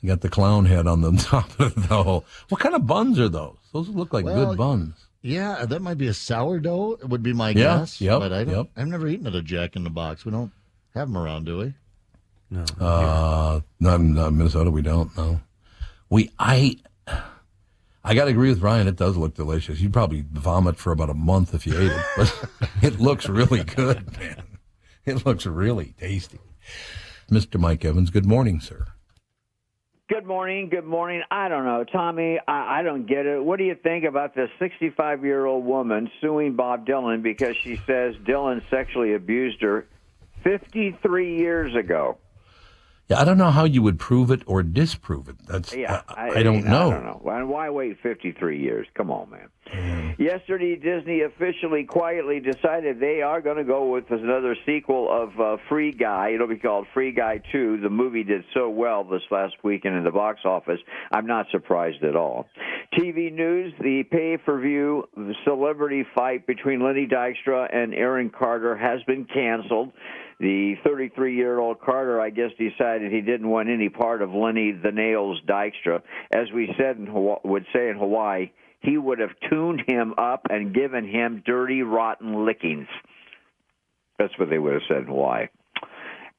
You got the clown head on the top of the whole. What kind of buns are those? Those look like good buns. Yeah, that might be a sourdough. It would be my guess. Yep, but I've never eaten at a Jack in the Box. We don't have them around, do we? No. Not in Minnesota. We don't. No. I got to agree with Brian. It does look delicious. You'd probably vomit for about a month if you ate it, but it looks really good, man. It looks really tasty. Mr. Mike Evans, good morning, sir. Good morning. Good morning. I don't know, Tommy, I don't get it. What do you think about this 65-year-old woman suing Bob Dylan because she says Dylan sexually abused her 53 years ago? Yeah, I don't know how you would prove it or disprove it. That's I don't know. I don't know. And why wait 53 years? Come on, man. Yesterday, Disney officially quietly decided they are going to go with another sequel of Free Guy. It'll be called Free Guy 2. The movie did so well this last weekend in the box office. I'm not surprised at all. TV news, the pay-per-view celebrity fight between Lenny Dykstra and Aaron Carter has been canceled. The 33-year-old Carter, I guess, decided he didn't want any part of Lenny the Nails Dykstra. As we said would say in Hawaii, he would have tuned him up and given him dirty, rotten lickings. That's what they would have said in Hawaii.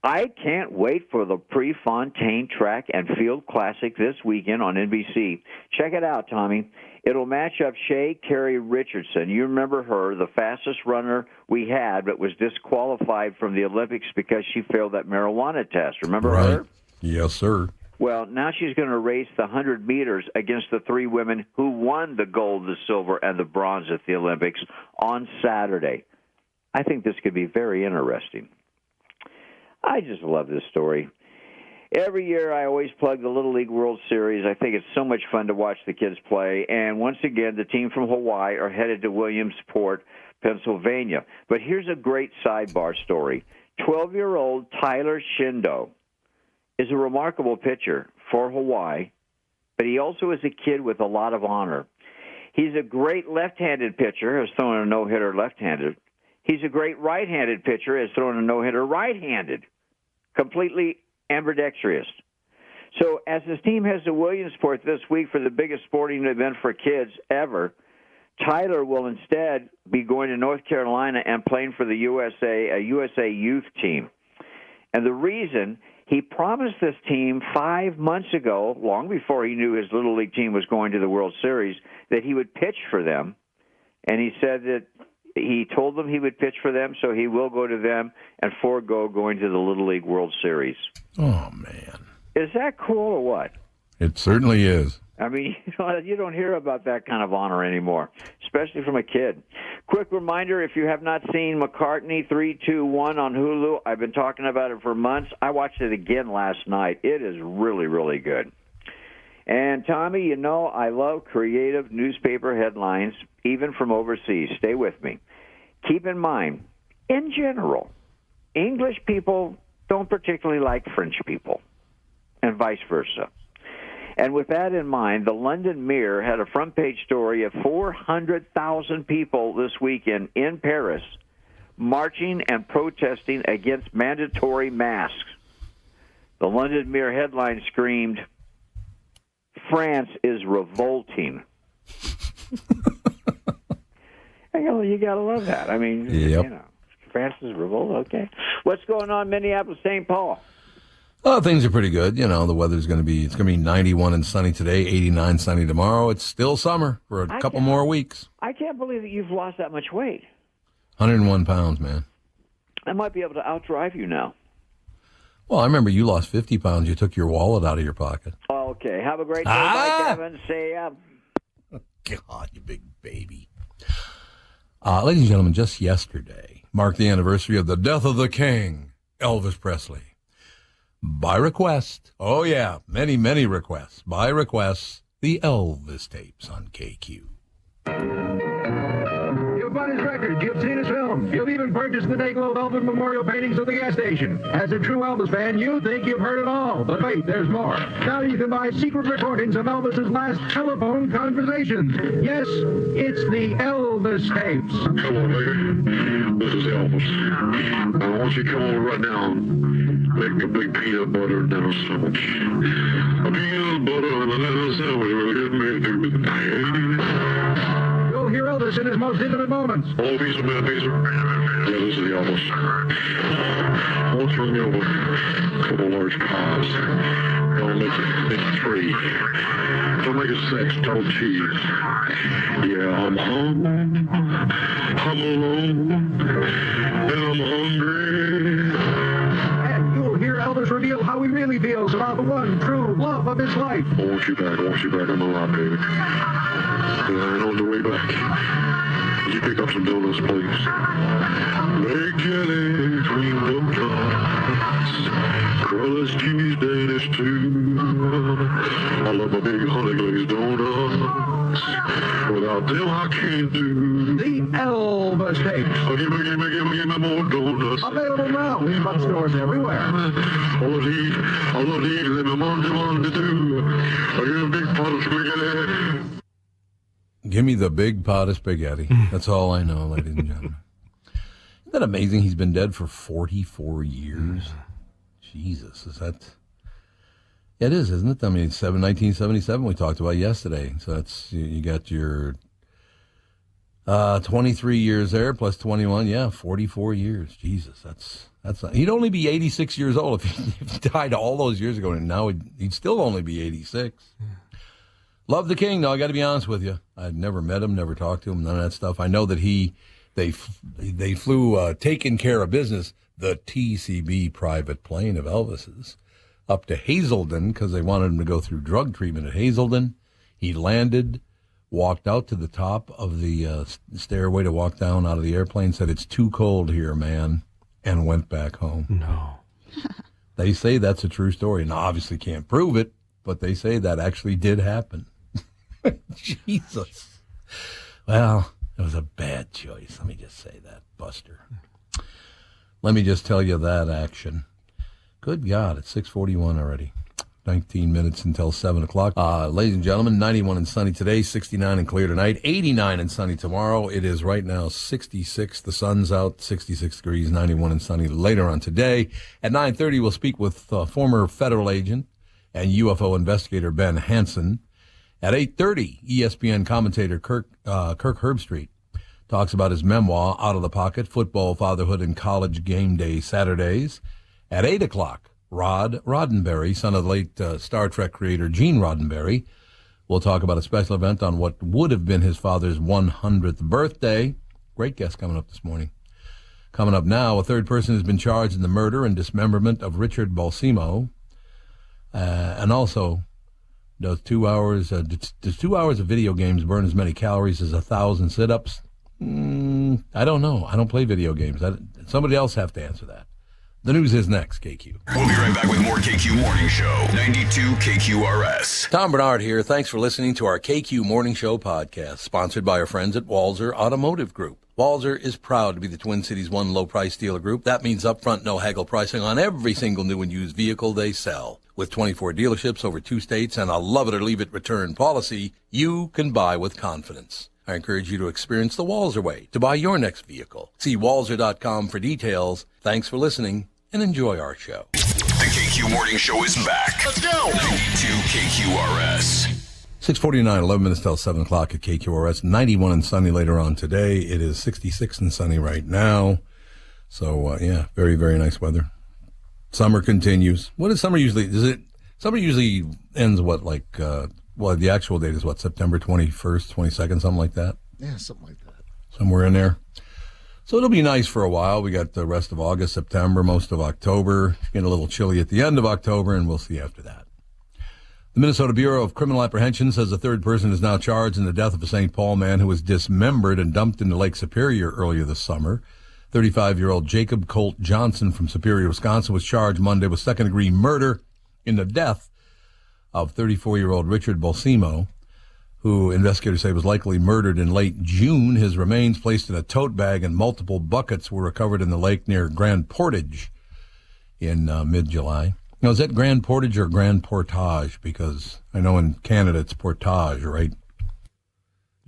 I can't wait for the Prefontaine Track and Field Classic this weekend on NBC. Check it out, Tommy. It'll match up Shea Carey Richardson. You remember her, the fastest runner we had, but was disqualified from the Olympics because she failed that marijuana test. Remember her? Yes, sir. Well, now she's going to race the 100 meters against the 3 women who won the gold, the silver, and the bronze at the Olympics on Saturday. I think this could be very interesting. I just love this story. Every year I always plug the Little League World Series. I think it's so much fun to watch the kids play. And once again, the team from Hawaii are headed to Williamsport, Pennsylvania. But here's a great sidebar story. 12-year-old Tyler Shindo is a remarkable pitcher for Hawaii, but he also is a kid with a lot of honor. He's a great left-handed pitcher, has thrown a no-hitter left-handed. He's a great right-handed pitcher, has thrown a no-hitter right-handed, completely ambidextrous. So as his team heads to Williamsport this week for the biggest sporting event for kids ever, Tyler will instead be going to North Carolina and playing for the USA, a USA youth team. And the reason, he promised this team 5 months ago, long before he knew his Little League team was going to the World Series, that he would pitch for them. And he said that he told them he would pitch for them, so he will go to them and forego going to the Little League World Series. Oh, man. Is that cool or what? It certainly is. I mean, you don't hear about that kind of honor anymore, especially from a kid. Quick reminder, if you have not seen McCartney 321 on Hulu, I've been talking about it for months. I watched it again last night. It is really, really good. And, Tommy, you know I love creative newspaper headlines, even from overseas. Stay with me. Keep in mind, in general, English people don't particularly like French people, and vice versa. And with that in mind, the London Mirror had a front-page story of 400,000 people this weekend in Paris marching and protesting against mandatory masks. The London Mirror headline screamed, "France is revolting." You got to love that. I mean, France is revolting. Okay. What's going on, Minneapolis, St. Paul? Oh, things are pretty good. You know, the weather's going to be 91 and sunny today, 89 sunny tomorrow. It's still summer for a couple more weeks. I can't believe that you've lost that much weight. 101 pounds, man. I might be able to outdrive you now. Well, I remember you lost 50 pounds. You took your wallet out of your pocket. Okay. Have a great day. Bye, Kevin. See ya. God, you big baby. Ladies and gentlemen, just yesterday marked the anniversary of the death of the king, Elvis Presley. By request, oh yeah, many, many requests. By request, the Elvis tapes on KQ. You've bought his records, you've seen his films, you've even purchased the Dayglow Elvis memorial paintings at the gas station. As a true Elvis fan, you think you've heard it all, but wait, there's more. Now you can buy secret recordings of Elvis's last telephone conversations. Yes, it's the Elvis tapes. Hello, baby. This is Elvis. I want you to come over right now and make me a big peanut butter and dinner sandwich. A peanut butter and a dinner sandwich will get me through the day. You'll hear Elvis in his most intimate moments. Hello, piece of man, piece of... Yeah, this is the Elvis. Won't throw me over a couple large pies. I'll make it 3. I'll make it 6, double cheese. Yeah, I'm home. I'm alone. And I'm hungry. And you'll hear Elvis reveal how he really feels about the one true love of his life. I want you back. I'm alive, baby. And on the way back, would you pick up some donuts, please? Big jelly, cream donuts, crushed cheese, Danish too. I love my big honey glazed donuts. Without them, I can't do. The Elvis tapes. Oh, give me more donuts. Available now in bookstores everywhere. I love to eat them Monday too. I get a big pot of spaghetti. Give me the big pot of spaghetti. That's all I know, ladies and gentlemen. Isn't that amazing? He's been dead for 44 years. Jesus, is that... Yeah, it is, isn't it? I mean, 1977 we talked about yesterday. So that's, you got your 23 years there plus 21. Yeah, 44 years. Jesus, that's not, he'd only be 86 years old if he died all those years ago. And now he'd still only be 86. Love the king, though. I got to be honest with you. I'd never met him, never talked to him, none of that stuff. I know that they flew taking care of business, the TCB private plane of Elvis's, up to Hazelden because they wanted him to go through drug treatment at Hazelden. He landed, walked out to the top of the stairway to walk down out of the airplane, said, "It's too cold here, man," and went back home. No. They say that's a true story. Now, obviously can't prove it, but they say that actually did happen. Jesus. Well, it was a bad choice. Let me just say that, Buster. Let me just tell you that action. Good God, it's 6:41 already. 19 minutes until 7 o'clock. Ladies and gentlemen, 91 and sunny today, 69 and clear tonight, 89 and sunny tomorrow. It is right now 66. The sun's out, 66 degrees, 91 and sunny later on today. At 9:30, we'll speak with former federal agent and UFO investigator Ben Hansen. At 8:30, ESPN commentator Kirk Herbstreit talks about his memoir, Out of the Pocket, Football, Fatherhood, and College Game Day Saturdays. At 8 o'clock, Rod Roddenberry, son of the late Star Trek creator Gene Roddenberry, We'll talk about a special event on what would have been his father's 100th birthday. Great guest coming up this morning. Coming up now, a third person has been charged in the murder and dismemberment of Richard Balsamo. And also, does 2 hours of video games burn as many calories as 1,000 sit-ups? I don't know. I don't play video games. Somebody else have to answer that. The news is next, KQ. We'll be right back with more KQ Morning Show, 92 KQRS. Tom Bernard here. Thanks for listening to our KQ Morning Show podcast, sponsored by our friends at Walzer Automotive Group. Walzer is proud to be the Twin Cities' one low-price dealer group. That means upfront, no haggle pricing on every single new and used vehicle they sell. With 24 dealerships over 2 states and a love-it-or-leave-it return policy, you can buy with confidence. I encourage you to experience the Walzer way to buy your next vehicle. See Walzer.com for details. Thanks for listening and enjoy our show. The KQ Morning Show is back. Let's go! 92 KQRS. 6:49, 11 minutes till 7 o'clock at KQRS. 91 and sunny later on today. It is 66 and sunny right now. So, very, very nice weather. Summer continues. What is summer usually? Summer usually ends the actual date is what, September 21st, 22nd, something like that? Yeah, something like that. Somewhere in there. So it'll be nice for a while. We got the rest of August, September, most of October. Get a little chilly at the end of October, and we'll see after that. The Minnesota Bureau of Criminal Apprehension says a third person is now charged in the death of a St. Paul man who was dismembered and dumped into Lake Superior earlier this summer. 35-year-old Jacob Colt Johnson from Superior, Wisconsin, was charged Monday with second-degree murder in the death of 34-year-old Richard Balsamo, who investigators say was likely murdered in late June. His remains, placed in a tote bag and multiple buckets, were recovered in the lake near Grand Portage in mid-July. Now, is that Grand Portage or Grand Portage? Because I know in Canada it's Portage, right?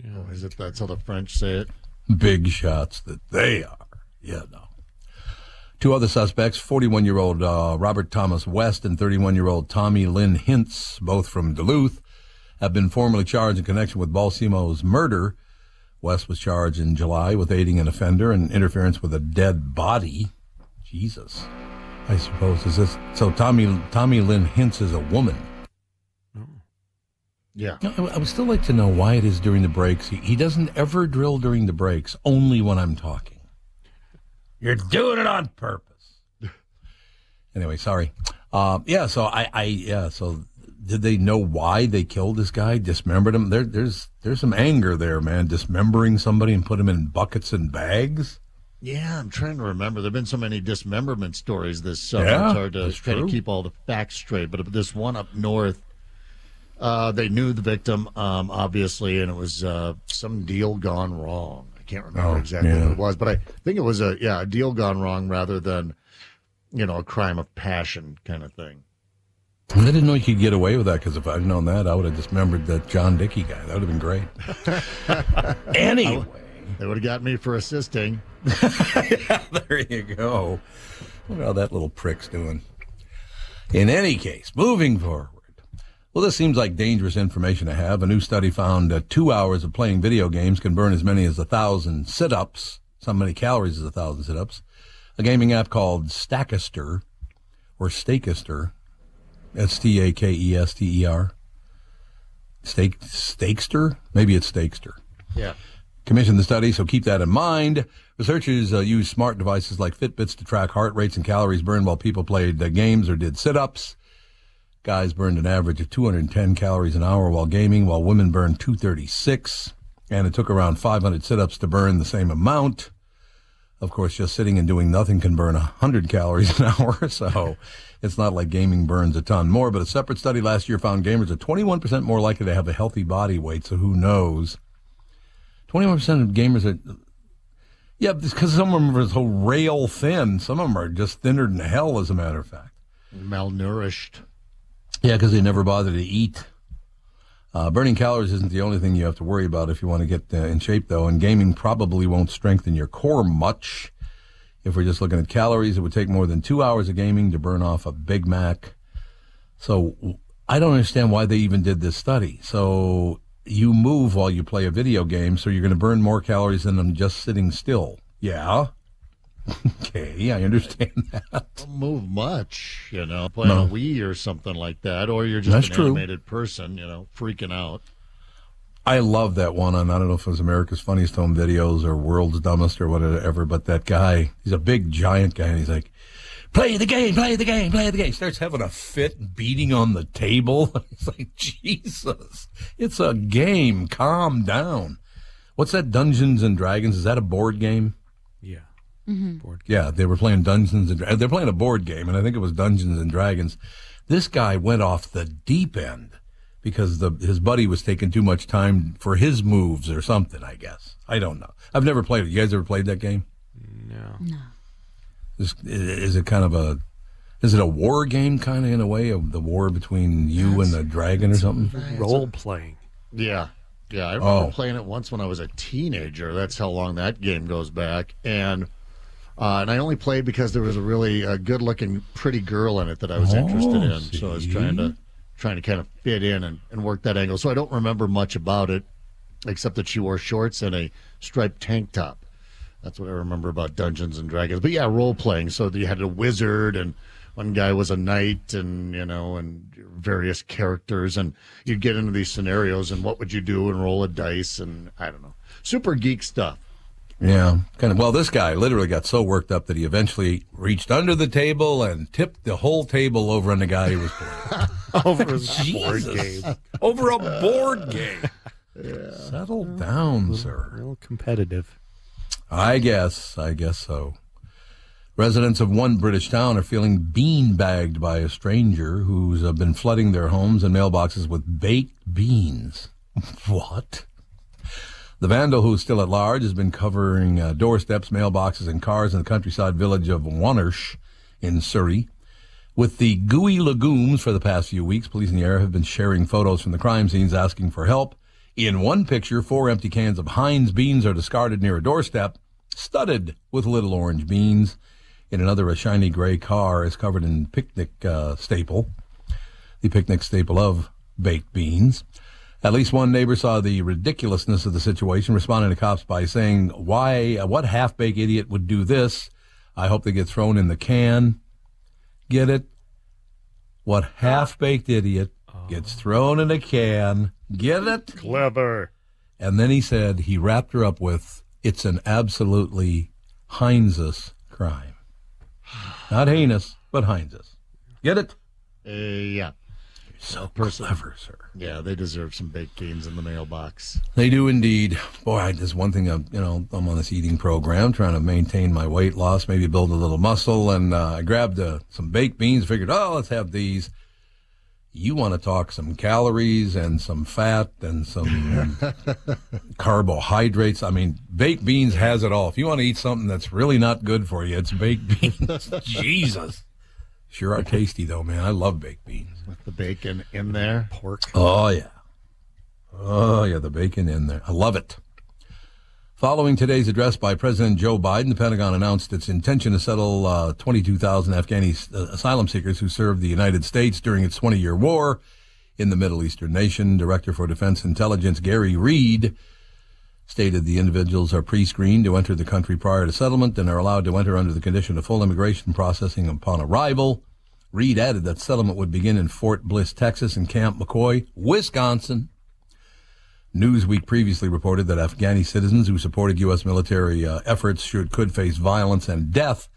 Yeah. Oh, is it? That's how the French say it? Big shots that they are. Yeah, no. 2 other suspects, 41-year-old Robert Thomas West and 31-year-old Tommy Lynn Hintz, both from Duluth, have been formally charged in connection with Balsamo's murder. West was charged in July with aiding an offender and interference with a dead body. Jesus. I suppose. So Tommy Lynn Hintz is a woman. Yeah. I would still like to know why it is during the breaks. He doesn't ever drill during the breaks, only when I'm talking. You're doing it on purpose. Anyway, sorry. So did they know why they killed this guy, dismembered him? There's some anger there, man. Dismembering somebody and put him in buckets and bags. Yeah, I'm trying to remember. There have been so many dismemberment stories this summer. Yeah, it's hard to try to keep all the facts straight. But this one up north, they knew the victim, obviously, and it was some deal gone wrong. I can't remember exactly what it was, but I think it was a deal gone wrong rather than, a crime of passion kind of thing. I didn't know you could get away with that, because if I'd known that, I would have dismembered that John Dickey guy. That would have been great. Anyway. They would have got me for assisting. Yeah, there you go. What how that little prick's doing. In any case, moving forward. Well, this seems like dangerous information to have. A new study found that 2 hours of playing video games can burn as many as 1,000 sit-ups, so many calories as 1,000 sit-ups. A gaming app called Stakester, or Stakester, Stakester, Stakester? Maybe it's Stakester. Yeah. Commissioned the study, so keep that in mind. Researchers use smart devices like Fitbits to track heart rates and calories burned while people played games or did sit-ups. Guys burned an average of 210 calories an hour while gaming, while women burned 236. And it took around 500 sit-ups to burn the same amount. Of course, just sitting and doing nothing can burn 100 calories an hour, so it's not like gaming burns a ton more. But a separate study last year found gamers are 21% more likely to have a healthy body weight, so who knows? 21% of gamers are... Yeah, because some of them are so rail thin. Some of them are just thinner than hell, as a matter of fact. Malnourished. Yeah, because they never bother to eat. Burning calories isn't the only thing you have to worry about if you want to get in shape, though, and gaming probably won't strengthen your core much. If we're just looking at calories, it would take more than 2 hours of gaming to burn off a Big Mac. So I don't understand why they even did this study. So you move while you play a video game, so you're going to burn more calories than them just sitting still. Yeah. Okay, I understand that. Don't move much, playing a Wii or something like that, or you're just That's an true. animated person, freaking out. I love that one on, I don't know if it was America's Funniest Home Videos or World's Dumbest or whatever, but that guy, he's a big, giant guy, and he's like, play the game, play the game, play the game. He starts having a fit, beating on the table. It's like, Jesus, it's a game. Calm down. What's that, Dungeons and Dragons? Is that a board game? Yeah. Mm-hmm. Yeah, they were playing Dungeons and Dragons. They're playing a board game, and I think it was Dungeons and Dragons. This guy went off the deep end because his buddy was taking too much time for his moves or something, I guess. I don't know. I've never played it. You guys ever played that game? No. Is it kind of is it a war game kind of in a way, of the war between you and the dragon or something? Role playing. Yeah. Yeah, I remember playing it once when I was a teenager. That's how long that game goes back. And I only played because there was a really good-looking, pretty girl in it that I was interested in. See? So I was trying to kind of fit in and work that angle. So I don't remember much about it, except that she wore shorts and a striped tank top. That's what I remember about Dungeons and Dragons. But yeah, role-playing. So you had a wizard, and one guy was a knight, and and various characters, and you'd get into these scenarios, and what would you do, and roll a dice, and I don't know. Super geek stuff. Yeah, kind of. Well, this guy literally got so worked up that he eventually reached under the table and tipped the whole table over on the guy who was playing. Over a board game. Over a board game. Yeah. Settle down, sir. Real competitive. I guess so. Residents of one British town are feeling bean-bagged by a stranger who's been flooding their homes and mailboxes with baked beans. What? The vandal, who's still at large, has been covering doorsteps, mailboxes, and cars in the countryside village of Wannersh in Surrey with the gooey legumes for the past few weeks. Police in the area have been sharing photos from the crime scenes asking for help. In one picture, 4 empty cans of Heinz beans are discarded near a doorstep, studded with little orange beans. In another, a shiny gray car is covered in picnic staple, the picnic staple of baked beans. At least one neighbor saw the ridiculousness of the situation, responding to cops by saying, what half-baked idiot would do this? I hope they get thrown in the can. Get it? What half-baked idiot gets thrown in a can? Get it? Clever. And then he said, he wrapped her up with, it's an absolutely Heinzus crime. Not heinous, but Heinzus. Get it? Yeah. So clever, sir. Yeah, they deserve some baked beans in the mailbox. They do indeed. Boy, there's one thing, I'm on this eating program, trying to maintain my weight loss, maybe build a little muscle, and I grabbed some baked beans, figured, let's have these. You want to talk some calories and some fat and some carbohydrates. I mean, baked beans has it all. If you want to eat something that's really not good for you, it's baked beans. Jesus. Sure are tasty, though, man. I love baked beans. With the bacon in there. Pork. Oh, yeah. Oh, yeah, the bacon in there. I love it. Following today's address by President Joe Biden, the Pentagon announced its intention to settle 22,000 Afghani asylum seekers who served the United States during its 20-year war in the Middle Eastern nation. Director for Defense Intelligence Gary Reed stated the individuals are pre-screened to enter the country prior to settlement and are allowed to enter under the condition of full immigration processing upon arrival. Reed added that settlement would begin in Fort Bliss, Texas, and Camp McCoy, Wisconsin. Newsweek previously reported that Afghani citizens who supported U.S. military efforts could face violence and death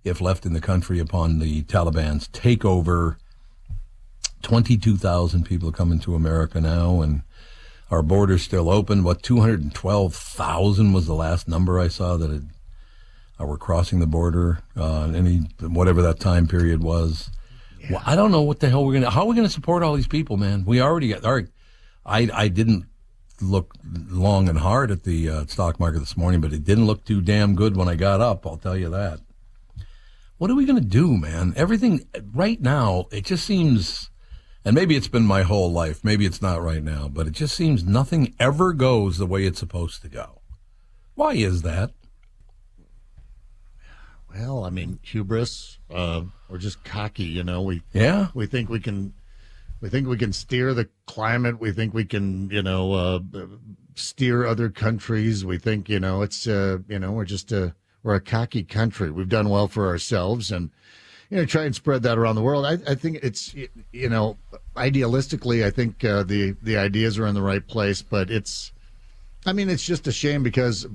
if left in the country upon the Taliban's takeover. 22,000 people are coming to America now, and our border's still open. 212,000 was the last number I saw that were crossing the border, whatever that time period was. Yeah. Well, I don't know what the hell how are we going to support all these people, man? We already got, I didn't look long and hard at the stock market this morning, but it didn't look too damn good when I got up, I'll tell you that. What are we going to do, man? Everything right now, it just seems, and maybe it's been my whole life, maybe it's not right now, but it just seems nothing ever goes the way it's supposed to go. Why is that? Well, I mean, hubris, we're just cocky, We think we can steer the climate. We think we can, steer other countries. We think, it's, we're we're a cocky country. We've done well for ourselves, and try and spread that around the world. I think it's idealistically, I think the ideas are in the right place, but it's just a shame because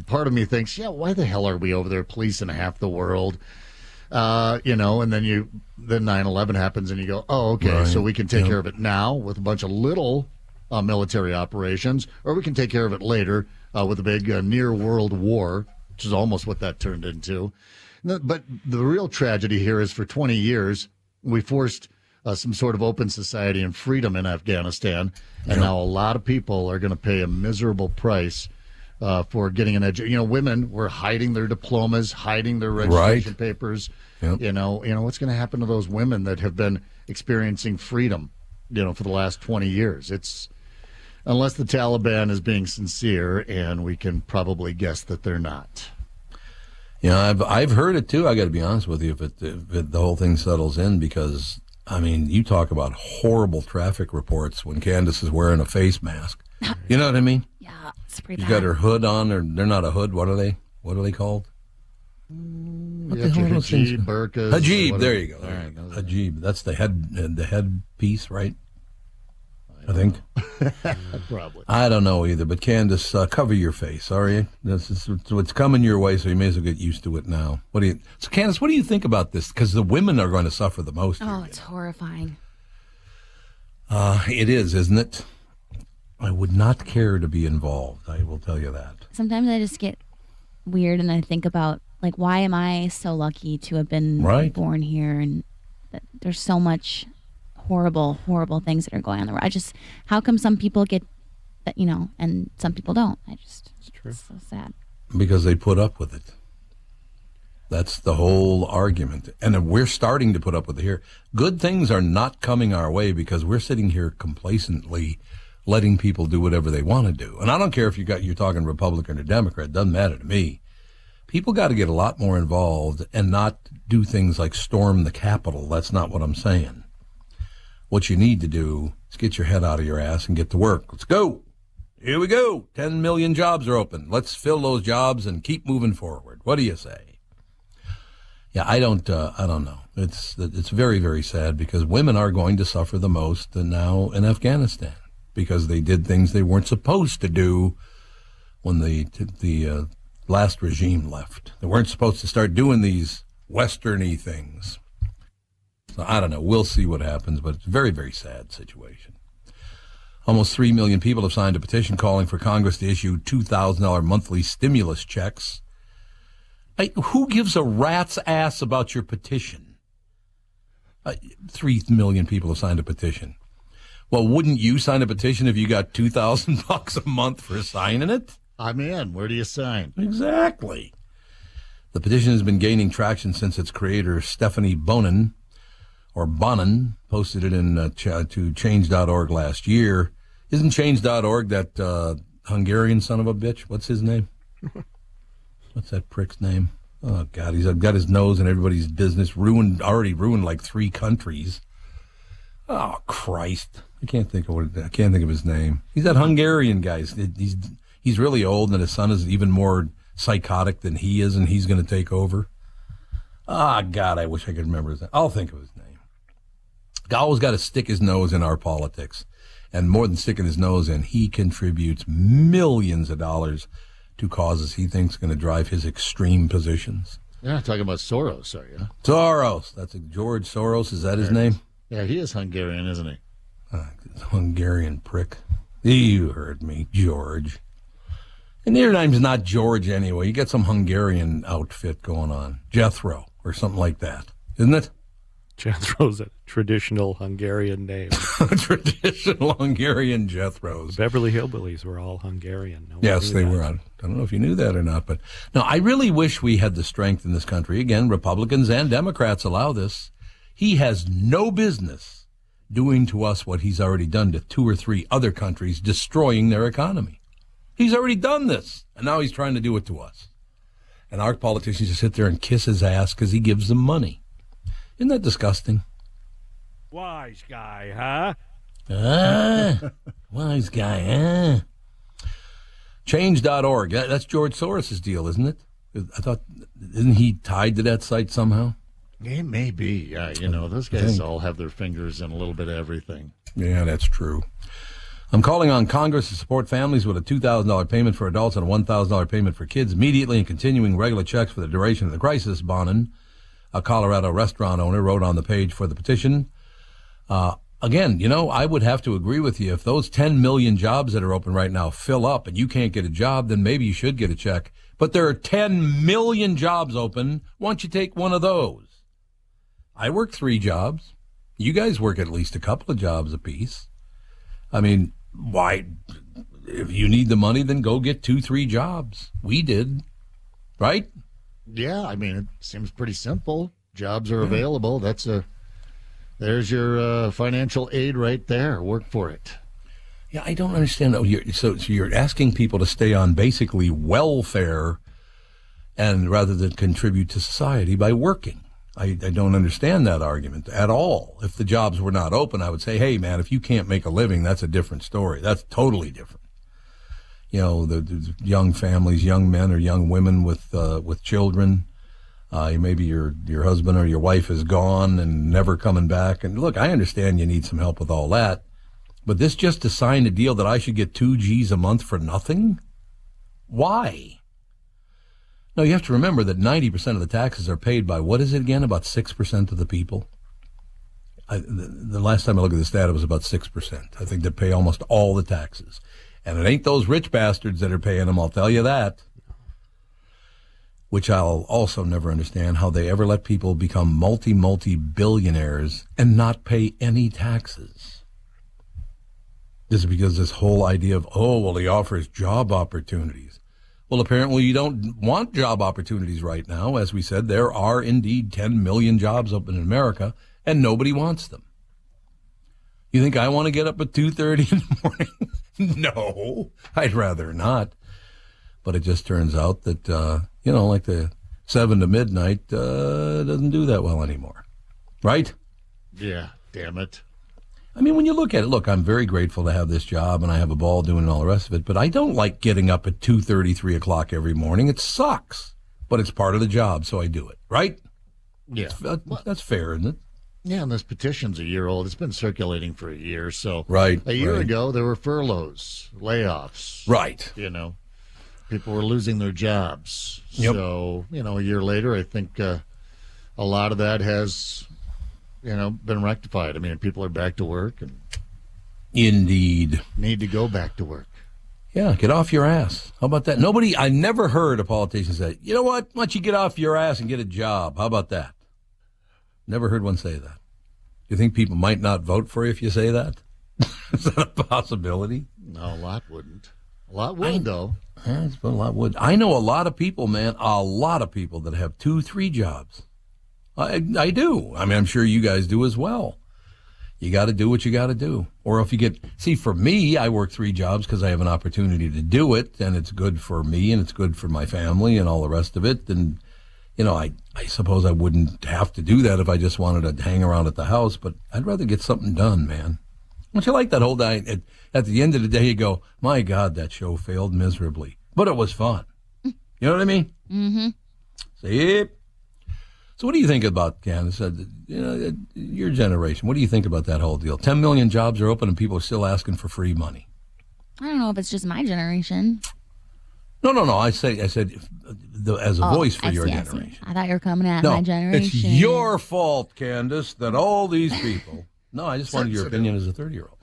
part of me thinks, why the hell are we over there policing half the world? And then 9/11 happens and you go, oh, okay, right. So we can take care of it now with a bunch of little military operations, or we can take care of it later with a big near world war, which is almost what that turned into. But the real tragedy here is for 20 years, we forced some sort of open society and freedom in Afghanistan, and now a lot of people are going to pay a miserable price for getting an education. Women were hiding their diplomas, hiding their registration papers. Yep. What's going to happen to those women that have been experiencing freedom, for the last 20 years? It's unless the Taliban is being sincere, and we can probably guess that they're not. I've heard it too. I got to be honest with you, if the whole thing settles in, because you talk about horrible traffic reports when Candace is wearing a face mask. You know what I mean? Yeah, it's pretty She's bad. got her hood on, or they're not a hood. What are they? What are they called? What the hell are those things? Burkas. Hijab. There you go. Right. Hijab. That's the head piece, right? I think. Probably. I don't know either, but Candace, cover your face, all right? This is what's coming your way, so you may as well get used to it now. So Candace, what do you think about this? Because the women are going to suffer the most. Oh, it's horrifying. It is, isn't it? I would not care to be involved. I will tell you that. Sometimes I just get weird and I think about, why am I so lucky to have been born here? And that there's so much horrible things that are going on in the world. How come some people get that, and some people don't? It's true. It's so sad. Because they put up with it. That's the whole argument. And we're starting to put up with it here. Good things are not coming our way because we're sitting here complacently letting people do whatever they want to do. And I don't care if you're talking Republican or Democrat. It doesn't matter to me. People got to get a lot more involved and not do things like storm the Capitol. That's not what I'm saying. What you need to do is get your head out of your ass and get to work. Let's go. Here we go. 10 million jobs are open. Let's fill those jobs and keep moving forward. What do you say? Yeah, I don't know. It's very, very sad because women are going to suffer the most now in Afghanistan because they did things they weren't supposed to do when the last regime left. They weren't supposed to start doing these Western-y things. So I don't know. We'll see what happens, but it's a very, very sad situation. Almost 3 million people have signed a petition calling for Congress to issue $2,000 monthly stimulus checks. Who gives a rat's ass about your petition? 3 million people have signed a petition. Well, wouldn't you sign a petition if you got $2,000 a month for signing it? I'm in. Where do you sign? Exactly. The petition has been gaining traction since its creator, Stephanie Bonin, posted it to change.org last year. Isn't change.org that Hungarian son of a bitch? What's his name? What's that prick's name? Oh, God, he's got his nose in everybody's business, already ruined like 3 countries. Oh, Christ. I can't think of his name. He's that Hungarian guy. He's really old, and his son is even more psychotic than he is, and he's going to take over. Ah, God, I wish I could remember his name. I'll think of his name. Gallo's got to stick his nose in our politics, and more than sticking his nose in, he contributes millions of dollars to causes he thinks going to drive his extreme positions. You're not talking about Soros, are you? Soros. That's George Soros. Is that his name? Yeah, he is Hungarian, isn't he? Hungarian prick. You heard me, George. And your name's not George anyway. You got some Hungarian outfit going on. Jethro or something like that, isn't it? Jethro's a traditional Hungarian name. Traditional Hungarian Jethros. Beverly Hillbillies were all Hungarian. Yes, they were. I don't know if you knew that or not. But no, I really wish we had the strength in this country. Again, Republicans and Democrats allow this. He has no business doing to us what he's already done to 2 or 3 other countries, destroying their economy. He's already done this, and now he's trying to do it to us. And our politicians just sit there and kiss his ass because he gives them money. Isn't that disgusting? Wise guy, huh? Wise guy, huh? Change.org. That's George Soros' deal, isn't it? I thought, isn't he tied to that site somehow? It may be. Yeah, those guys all have their fingers in a little bit of everything. Yeah, that's true. I'm calling on Congress to support families with a $2,000 payment for adults and a $1,000 payment for kids immediately and continuing regular checks for the duration of the crisis, Bonin, a Colorado restaurant owner, wrote on the page for the petition. Again, I would have to agree with you. If those 10 million jobs that are open right now fill up and you can't get a job, then maybe you should get a check. But there are 10 million jobs open. Why don't you take one of those? I work 3 jobs. You guys work at least a couple of jobs apiece. I mean, why? If you need the money, then go get 2-3 jobs. We did, right? Yeah, I mean, it seems pretty simple. Jobs are available. There's your financial aid right there. Work for it. Yeah, I don't understand. So you're asking people to stay on basically welfare and rather than contribute to society by working. I don't understand that argument at all. If the jobs were not open, I would say, hey, man, if you can't make a living, that's a different story. That's totally different. The young families, young men or young women with children. Maybe your husband or your wife is gone and never coming back. And look, I understand you need some help with all that. But this just to sign a deal that I should get 2 G's a month for nothing? Why? No, you have to remember that 90% of the taxes are paid by, what is it again, about 6% of the people? The last time I looked at this data, it was about 6%. I think they pay almost all the taxes. And it ain't those rich bastards that are paying them, I'll tell you that. Which I'll also never understand, how they ever let people become multi-billionaires and not pay any taxes. This is because this whole idea of, he offers job opportunities. Well, apparently you don't want job opportunities right now. As we said, there are indeed 10 million jobs open in America, and nobody wants them. You think I want to get up at 2:30 in the morning? No, I'd rather not. But it just turns out that, like the 7 to midnight doesn't do that well anymore. Right? Yeah, damn it. I mean, when you look at it, I'm very grateful to have this job, and I have a ball doing all the rest of it, but I don't like getting up at 2:30, 3 o'clock every morning. It sucks, but it's part of the job, so I do it, right? Yeah. That's fair, isn't it? Yeah, and this petition's a year old. It's been circulating for a year, so right. A year ago, there were furloughs, layoffs. Right. People were losing their jobs. Yep. So, a year later, I think a lot of that has been rectified. I mean, people are back to work and indeed need to go back to work. Yeah, get off your ass. How about that? I never heard a politician say, you know what, why don't you get off your ass and get a job? How about that? Never heard one say that. Do you think people might not vote for you if you say that? Is that a possibility? No, a lot wouldn't. A lot would, though. Yeah, a lot would. I know a lot of people, man, that have 2-3 jobs. I do. I mean, I'm sure you guys do as well. You got to do what you got to do. Or if you for me, I work 3 jobs because I have an opportunity to do it, and it's good for me, and it's good for my family, and all the rest of it. And, I suppose I wouldn't have to do that if I just wanted to hang around at the house, but I'd rather get something done, man. Don't you like that whole day? At the end of the day, you go, my God, that show failed miserably. But it was fun. You know what I mean? Mm-hmm. See? So what do you think about, Candace, your generation? What do you think about that whole deal? 10 million jobs are open and people are still asking for free money. I don't know if it's just my generation. No. I said as a voice for your generation. I thought you were coming at my generation. It's your fault, Candace, that all these people. No, I just wanted your opinion as a 30-year-old.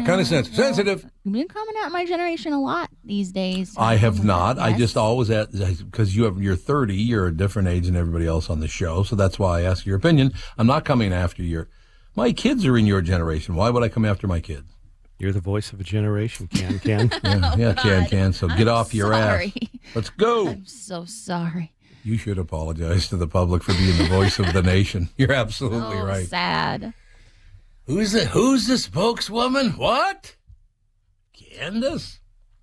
Kind of sensitive. You've been coming at my generation a lot these days. I have not. Yes. I just always because you're 30. You're a different age than everybody else on the show, so that's why I ask your opinion. I'm not coming after my kids are in your generation. Why would I come after my kids? You're the voice of a generation, Can. Can. So get off your ass. Let's go. I'm so sorry. You should apologize to the public for being the voice of the nation. You're absolutely right. Sad. Who's the spokeswoman? What? Candace?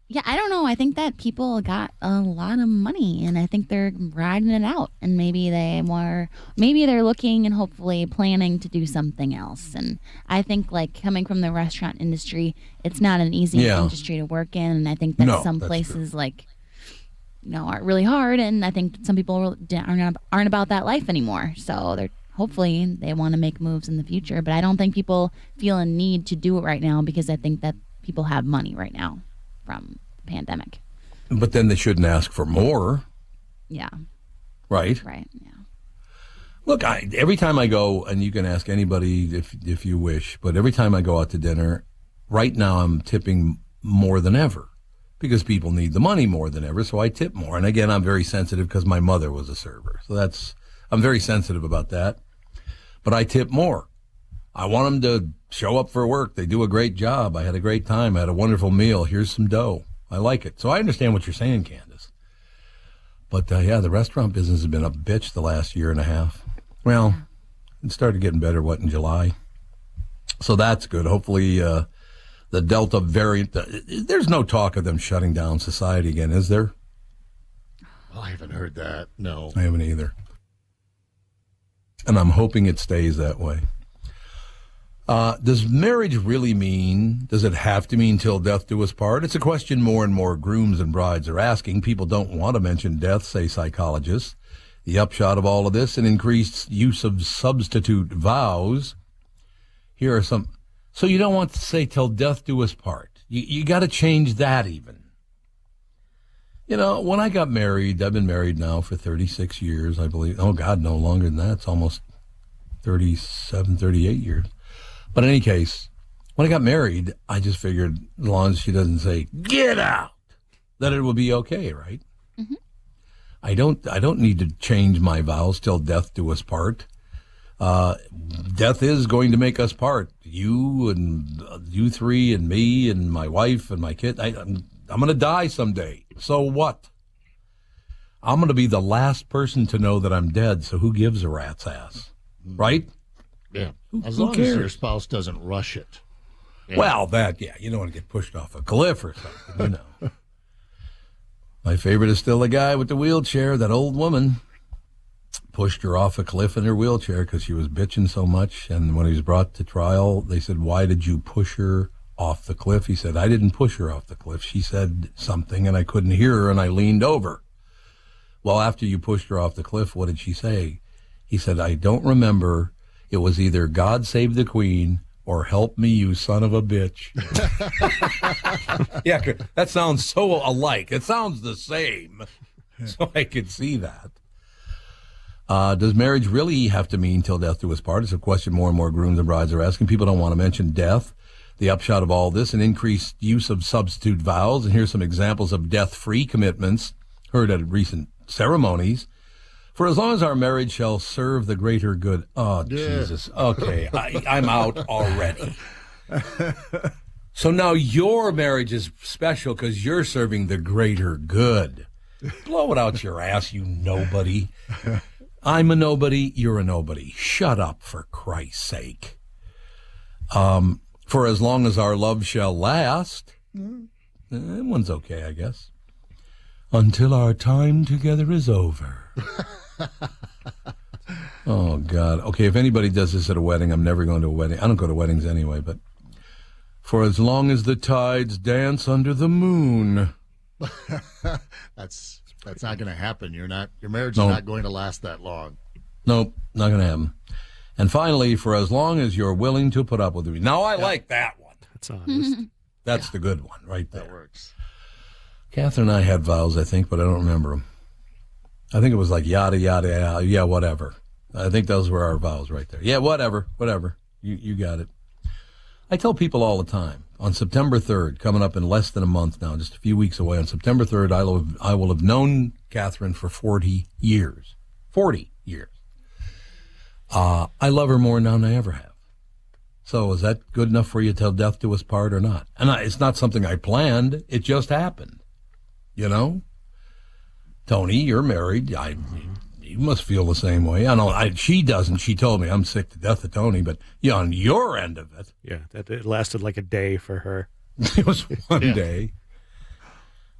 Yeah, I don't know. I think that people got a lot of money, and I think they're riding it out. And maybe they're looking and hopefully planning to do something else. And I think, coming from the restaurant industry, it's not an easy industry to work in. And I think that some places, are really hard. And I think some people aren't about that life anymore. So hopefully they want to make moves in the future. But I don't think people feel a need to do it right now because I think that people have money right now from the pandemic. But then they shouldn't ask for more. Yeah. Right? Right, yeah. Look, every time I go, and you can ask anybody if you wish, but every time I go out to dinner, right now I'm tipping more than ever because people need the money more than ever, so I tip more. And again, I'm very sensitive because my mother was a server. So I'm very sensitive about that. But I tip more. I want them to show up for work. They do a great job. I had a great time. I had a wonderful meal. Here's some dough. I like it. So I understand what you're saying, Candace. But, the restaurant business has been a bitch the last year and a half. Well, it started getting better, in July? So that's good. Hopefully the Delta variant, there's no talk of them shutting down society again, is there? Oh, I haven't heard that. No. I haven't either. And I'm hoping it stays that way. Does marriage really does it have to mean till death do us part? It's a question more and more grooms and brides are asking. People don't want to mention death, say psychologists. The upshot of all of this, an increased use of substitute vows. Here are some. So you don't want to say till death do us part. You got to change that even. When I got married, I've been married now for 36 years, I believe. Oh, God, no longer than that. It's almost 37, 38 years. But in any case, when I got married, I just figured as long as she doesn't say, get out, that it will be okay, right? Mm-hmm. I don't need to change my vows till death do us part. Death is going to make us part. You and you three and me and my wife and my kid. I'm going to die someday. So what? I'm going to be the last person to know that I'm dead. So who gives a rat's ass, right? Yeah. As long as your spouse doesn't rush it. Yeah. Well, you don't want to get pushed off a cliff or something, My favorite is still the guy with the wheelchair, that old woman. Pushed her off a cliff in her wheelchair because she was bitching so much. And when he was brought to trial, they said, why did you push her off the cliff? He said, I didn't push her off the cliff. She said something and I couldn't hear her and I leaned over. Well, after you pushed her off the cliff, what did she say? He said, I don't remember. It was either God save the Queen or help me, you son of a bitch. Yeah, that sounds so alike. It sounds the same. So I could see that. Does marriage really have to mean till death do us part? It's a question more and more grooms and brides are asking. People don't want to mention death. The upshot of all this, an increased use of substitute vows. And here's some examples of death-free commitments heard at recent ceremonies. For as long as our marriage shall serve the greater good. Oh, yeah. Jesus. Okay, I'm out already. So now your marriage is special because you're serving the greater good. Blow it out your ass, you nobody. I'm a nobody, you're a nobody. Shut up, for Christ's sake. For as long as our love shall last. That one's okay, I guess. Until our time together is over. Oh, God. Okay, if anybody does this at a wedding, I'm never going to a wedding. I don't go to weddings anyway, but for as long as the tides dance under the moon. That's not going to happen. Your marriage is not going to last that long. Nope, not going to happen. And finally, for as long as you're willing to put up with me. Now, I like that one. That's honest. That's the good one right there. That works. Catherine and I had vows, I think, but I don't remember them. I think it was like yada, yada, yada, yeah, whatever. I think those were our vows right there. Yeah, whatever. You got it. I tell people all the time, on September 3rd, coming up in less than a month now, just a few weeks away, on September 3rd, I will have known Catherine for 40 years. 40 years. I love her more now than I ever have. So is that good enough for you till death do us part or not? And it's not something I planned. It just happened. Tony, you're married. You must feel the same way. I know she doesn't. She told me I'm sick to death of Tony, but on your end of it. Yeah, it lasted like a day for her. It was one day.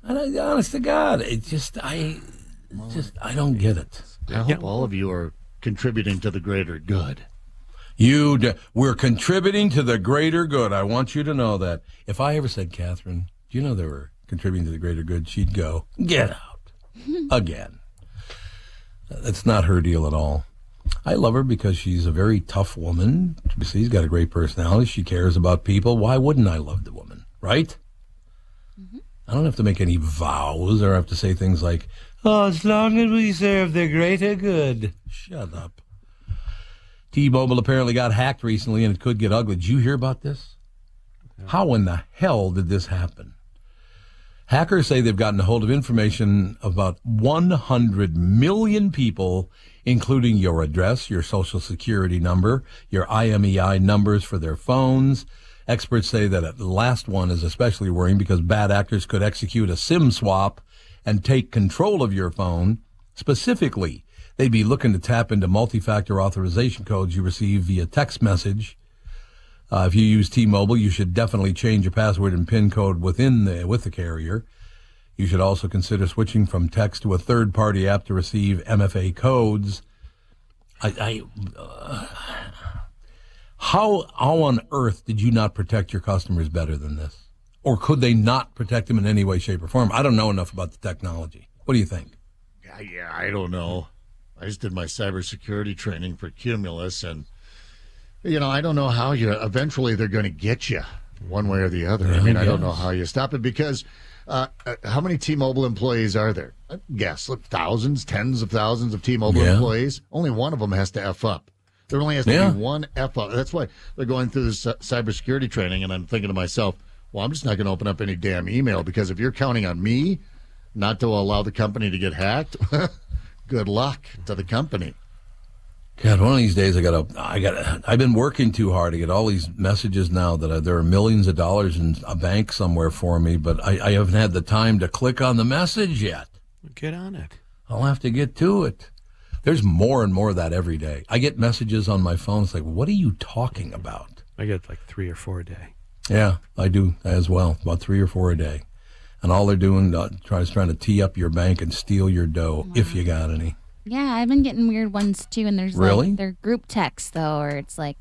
And honest to God, I don't get it. I hope all of you are contributing to the greater good. We're contributing to the greater good. I want you to know that. If I ever said, Catherine, do you know they were contributing to the greater good, she'd go, get out. Again. That's not her deal at all. I love her because she's a very tough woman. She's got a great personality. She cares about people. Why wouldn't I love the woman, right? Mm-hmm. I don't have to make any vows or have to say things like, oh, as long as we serve the greater good. Shut up. T-Mobile apparently got hacked recently, and it could get ugly. Did you hear about this? Yeah. How in the hell did this happen? Hackers say they've gotten a hold of information about 100 million people, including your address, your social security number, your IMEI numbers for their phones. Experts say that the last one is especially worrying because bad actors could execute a SIM swap and take control of your phone. Specifically, they'd be looking to tap into multi-factor authorization codes you receive via text message. If you use T-Mobile, you should definitely change your password and PIN code with the carrier. You should also consider switching from text to a third-party app to receive MFA codes. How on earth did you not protect your customers better than this? Or could they not protect them in any way, shape, or form? I don't know enough about the technology. What do you think? Yeah, I don't know. I just did my cybersecurity training for Cumulus, and I don't know how eventually they're going to get you one way or the other. Yeah, I don't know how you stop it because how many T-Mobile employees are there? I guess thousands, tens of thousands of T-Mobile employees. Only one of them has to F up. There only has to be one F up. That's why they're going through this cybersecurity training, and I'm thinking to myself, well, I'm just not going to open up any damn email because if you're counting on me not to allow the company to get hacked, good luck to the company. God, one of these days I've been working too hard to get all these messages now that there are millions of dollars in a bank somewhere for me, but I haven't had the time to click on the message yet. Get on it. I'll have to get to it. There's more and more of that every day. I get messages on my phone. It's like, what are you talking about? I get like 3 or 4 a day. Yeah, I do as well, about 3 or 4 a day. And all they're doing is trying to tee up your bank and steal your dough, if you got any. Yeah, I've been getting weird ones too, and there's they're group texts though, or it's like.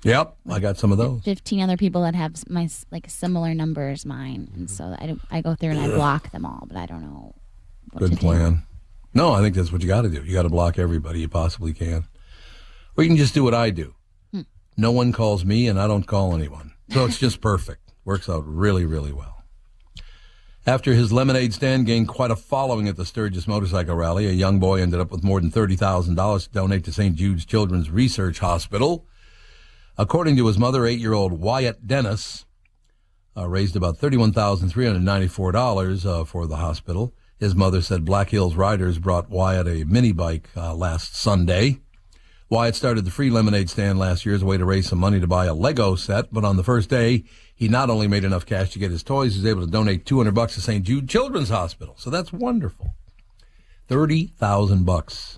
Yep, I got some of those. 15 other people that have my similar number as mine, and so I go through and I block them all, but I don't know. Good plan. No, I think that's what you got to do. You got to block everybody you possibly can, or you can just do what I do. No one calls me, and I don't call anyone, so it's just perfect. Works out really, really well. After his lemonade stand gained quite a following at the Sturgis Motorcycle Rally, a young boy ended up with more than $30,000 to donate to St. Jude's Children's Research Hospital. According to his mother, 8-year-old Wyatt Dennis raised about $31,394 for the hospital. His mother said Black Hills Riders brought Wyatt a mini bike last Sunday. Wyatt started the free lemonade stand last year as a way to raise some money to buy a Lego set, but on the first day, he not only made enough cash to get his toys, he was able to donate $200 to St. Jude Children's Hospital. So that's wonderful. $30,000.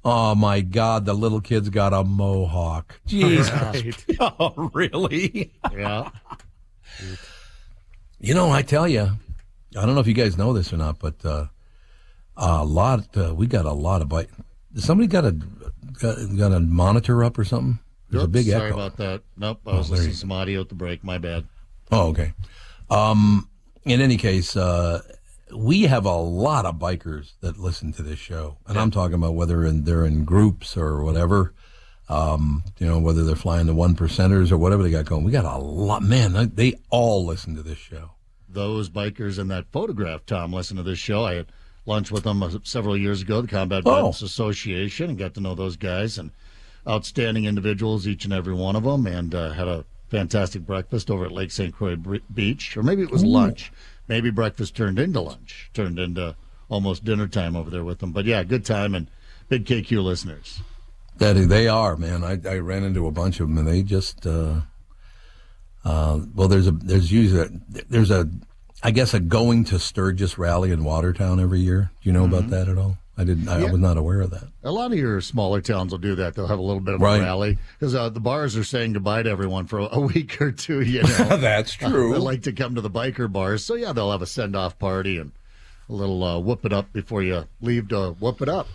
Oh, my God, the little kid's got a mohawk. Jesus. Right. Oh, really? Yeah. I tell you, I don't know if you guys know this or not, but we got a lot of bike. Somebody got a monitor up or something? There's a big echo. Sorry about that. Nope, I was listening to some audio at the break. My bad. Oh, okay. In any case, we have a lot of bikers that listen to this show, and I'm talking about whether they're in groups or whatever, whether they're flying the 1%ers or whatever they got going. We got a lot. Man, they all listen to this show. Those bikers in that photograph, Tom, listen to this show. I had lunch with them several years ago, the Combat Veterans Association, and got to know those guys, and outstanding individuals, each and every one of them, and had a fantastic breakfast over at Lake St. Croix Beach. Or maybe it was lunch. Maybe breakfast turned into lunch, turned into almost dinner time over there with them. But, yeah, good time, and big KQ listeners. They are, man. I ran into a bunch of them, and they just there's I guess a going to Sturgis rally in Watertown every year. Do you know about that at all? I was not aware of that. A lot of your smaller towns will do that. They'll have a little bit of a rally because the bars are saying goodbye to everyone for a week or two. That's true. They like to come to the biker bars, so yeah, they'll have a send-off party and a little whoop it up before you leave to whoop it up.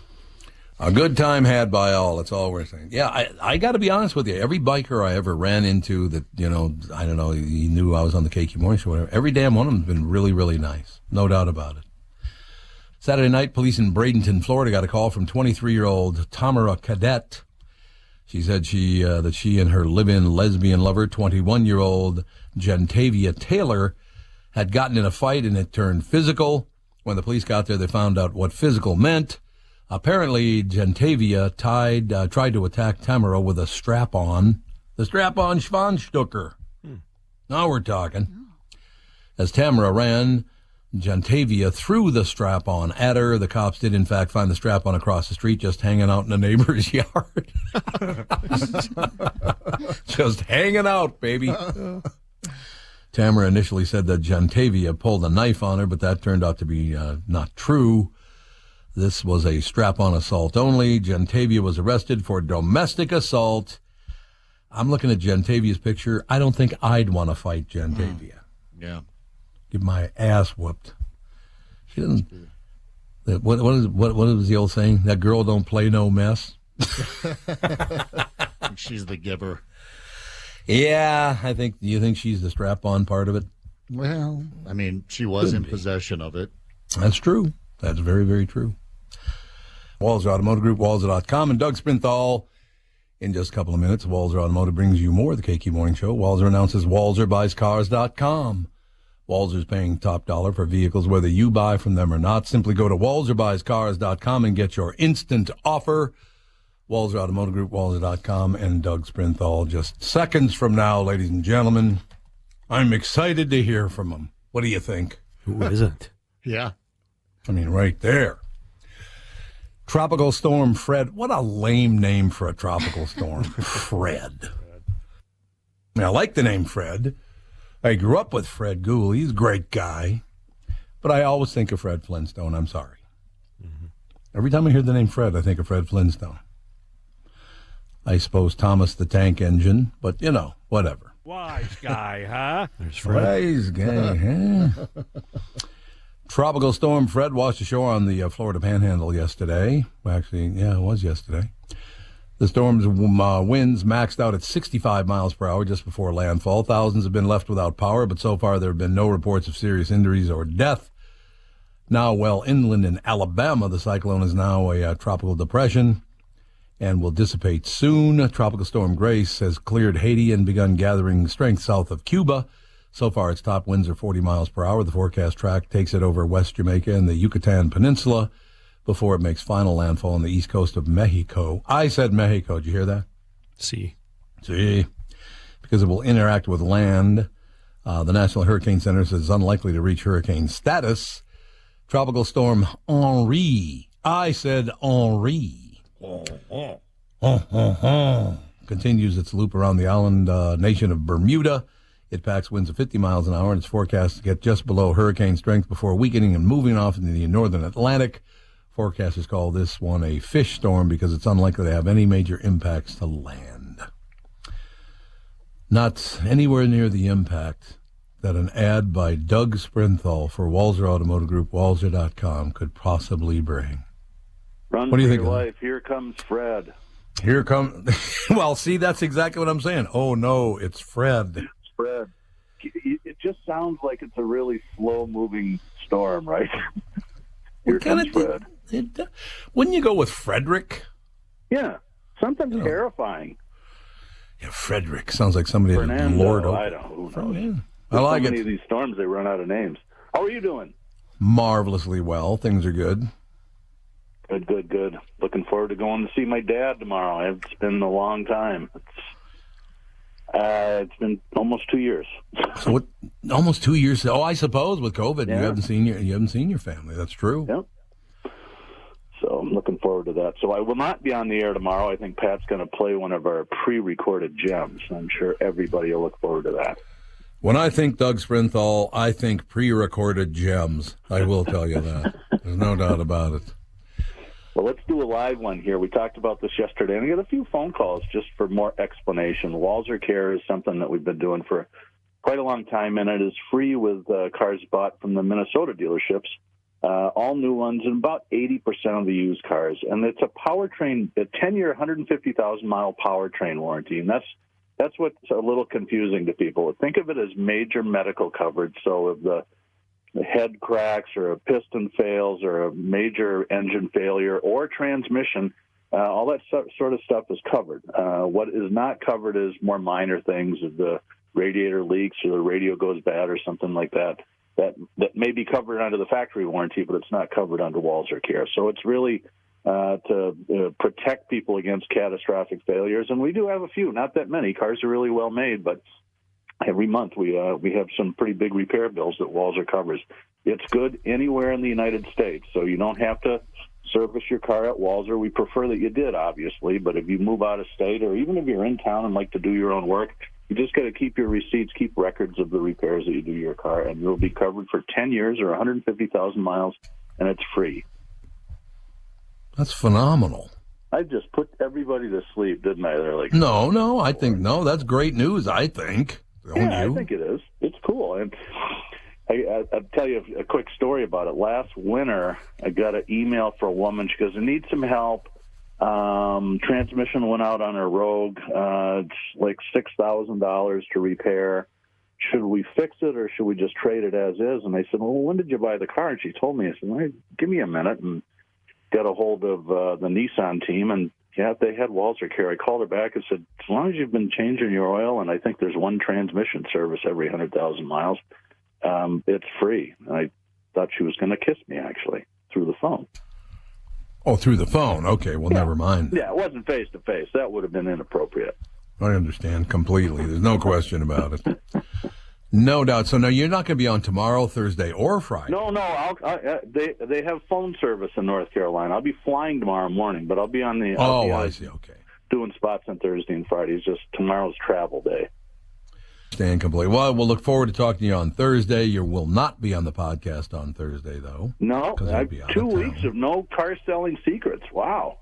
A good time had by all. That's all we're saying. Yeah, I got to be honest with you. Every biker I ever ran into that, I don't know, he knew I was on the KQ Morning Show, whatever. Every damn one of them has been really, really nice. No doubt about it. Saturday night, police in Bradenton, Florida, got a call from 23-year-old Tamara Cadet. She said that she and her live-in lesbian lover, 21-year-old Gentavia Taylor, had gotten in a fight and it turned physical. When the police got there, they found out what physical meant. Apparently, Gentavia tried to attack Tamara with a strap-on. The strap-on Schwanstucker. Now we're talking. As Tamara ran, Gentavia threw the strap-on at her. The cops did, in fact, find the strap-on across the street, just hanging out in a neighbor's yard. Just hanging out, baby. Tamara initially said that Gentavia pulled a knife on her, but that turned out to be not true. This was a strap-on assault only. Gentavia was arrested for domestic assault. I'm looking at Gentavia's picture. I don't think I'd want to fight Gentavia. Yeah. Get my ass whooped. She doesn't. What was the old saying? That girl don't play no mess. She's the giver. Yeah, I think. Do you think she's the strap-on part of it? Well, I mean, she was in possession of it. That's true. That's very, very true. Walzer Automotive Group, Walzer.com, and Doug Sprinthal. In just a couple of minutes, Walzer Automotive brings you more of the KQ Morning Show. Walzer announces WalzerBuysCars.com. Walzer's paying top dollar for vehicles, whether you buy from them or not. Simply go to WalzerBuysCars.com and get your instant offer. Walzer Automotive Group, Walzer.com, and Doug Sprinthal just seconds from now, ladies and gentlemen. I'm excited to hear from him. What do you think? Who isn't? Yeah. I mean, right there. Tropical Storm Fred. What a lame name for a tropical storm. Fred. I mean, I like the name Fred. I grew up with Fred Gould. He's a great guy. But I always think of Fred Flintstone. I'm sorry. Mm-hmm. Every time I hear the name Fred, I think of Fred Flintstone. I suppose Thomas the Tank Engine, but, whatever. Wise guy, huh? There's Fred. Wise guy, huh? Tropical Storm Fred washed ashore on the Florida Panhandle yesterday. Actually, yeah, it was yesterday. The storm's winds maxed out at 65 miles per hour just before landfall. Thousands have been left without power, but so far there have been no reports of serious injuries or death. Now well inland in Alabama, the cyclone is now a tropical depression and will dissipate soon. Tropical Storm Grace has cleared Haiti and begun gathering strength south of Cuba. So far, its top winds are 40 miles per hour. The forecast track takes it over West Jamaica and the Yucatan Peninsula before it makes final landfall on the east coast of Mexico. I said Mexico. Did you hear that? See. Because it will interact with land. The National Hurricane Center says it's unlikely to reach hurricane status. Tropical Storm Henri. I said Henri. Continues its loop around the island nation of Bermuda. It packs winds of 50 miles an hour, and it's forecast to get just below hurricane strength before weakening and moving off into the northern Atlantic. Forecasters call this one a fish storm because it's unlikely to have any major impacts to land. Not anywhere near the impact that an ad by Doug Sprinthal for Walzer Automotive Group, Walzer.com, could possibly bring. Run what do you think? Your life. Here comes Fred. Here comes. Well, see, that's exactly what I'm saying. Oh no, it's Fred. Fred. It just sounds like it's a really slow-moving storm, right? Here comes Fred. Wouldn't you go with Frederick? Yeah, something terrifying. Yeah, Frederick sounds like somebody Fernando, Lord. I don't know. Who knows? I like so many of these storms, they run out of names. How are you doing? Marvelously well. Things are good. Good. Looking forward to going to see my dad tomorrow. It's been a long time. It's been almost 2 years. So what? Almost 2 years. Oh, I suppose with COVID, yeah. you haven't seen your family. That's true. Yep. So I'm looking forward to that. So I will not be on the air tomorrow. I think Pat's going to play one of our pre-recorded gems. I'm sure everybody will look forward to that. When I think Doug Sprinthal, I think pre-recorded gems. I will tell you that. There's no doubt about it. Well, let's do a live one here. We talked about this yesterday, and I got a few phone calls just for more explanation. Walzer Care is something that we've been doing for quite a long time, and it is free with cars bought from the Minnesota dealerships, all new ones, and about 80% of the used cars. And it's a powertrain, a 10-year, 150,000-mile powertrain warranty, and that's what's a little confusing to people. Think of it as major medical coverage. So if the head cracks or a piston fails or a major engine failure or transmission, all that sort of stuff is covered. What is not covered is more minor things. If the radiator leaks or the radio goes bad or something like that, that may be covered under the factory warranty, but it's not covered under Walzer Care. So it's really to protect people against catastrophic failures. And we do have a few, not that many. Cars are really well made, but every month we have some pretty big repair bills that Walzer covers. It's good anywhere in the United States, so you don't have to service your car at Walzer. We prefer that you did, obviously, but if you move out of state or even if you're in town and like to do your own work, you just got to keep your receipts, keep records of the repairs that you do to your car, and you'll be covered for 10 years or 150,000 miles, and it's free. That's phenomenal. I just put everybody to sleep, didn't I? They're like, no, I think, that's great news, I think. I think it is. It's cool. And I'll tell you a quick story about it. Last winter, I got an email for a woman. She goes, I need some help. Transmission went out on her Rogue. It's like $6,000 to repair. Should we fix it or should we just trade it as is? And I said, well, when did you buy the car? And she told me. I said, well, give me a minute, and got a hold of the Nissan team, and yeah, they had Walzer Care. I called her back and said, as long as you've been changing your oil, and I think there's one transmission service every 100,000 miles, it's free. And I thought she was going to kiss me, actually, through the phone. Oh, through the phone. Okay, well, never mind. Yeah, it wasn't face-to-face. That would have been inappropriate. I understand completely. There's no question about it. No doubt. So now you're not going to be on tomorrow, Thursday, or Friday. No. They have phone service in North Carolina. I'll be flying tomorrow morning, but I'll be on the. I see. Okay. Doing spots on Thursday and Friday. It's just tomorrow's travel day. Stand completely. Well, we'll look forward to talking to you on Thursday. You will not be on the podcast on Thursday, though. No, 2 weeks of no car selling secrets. Wow.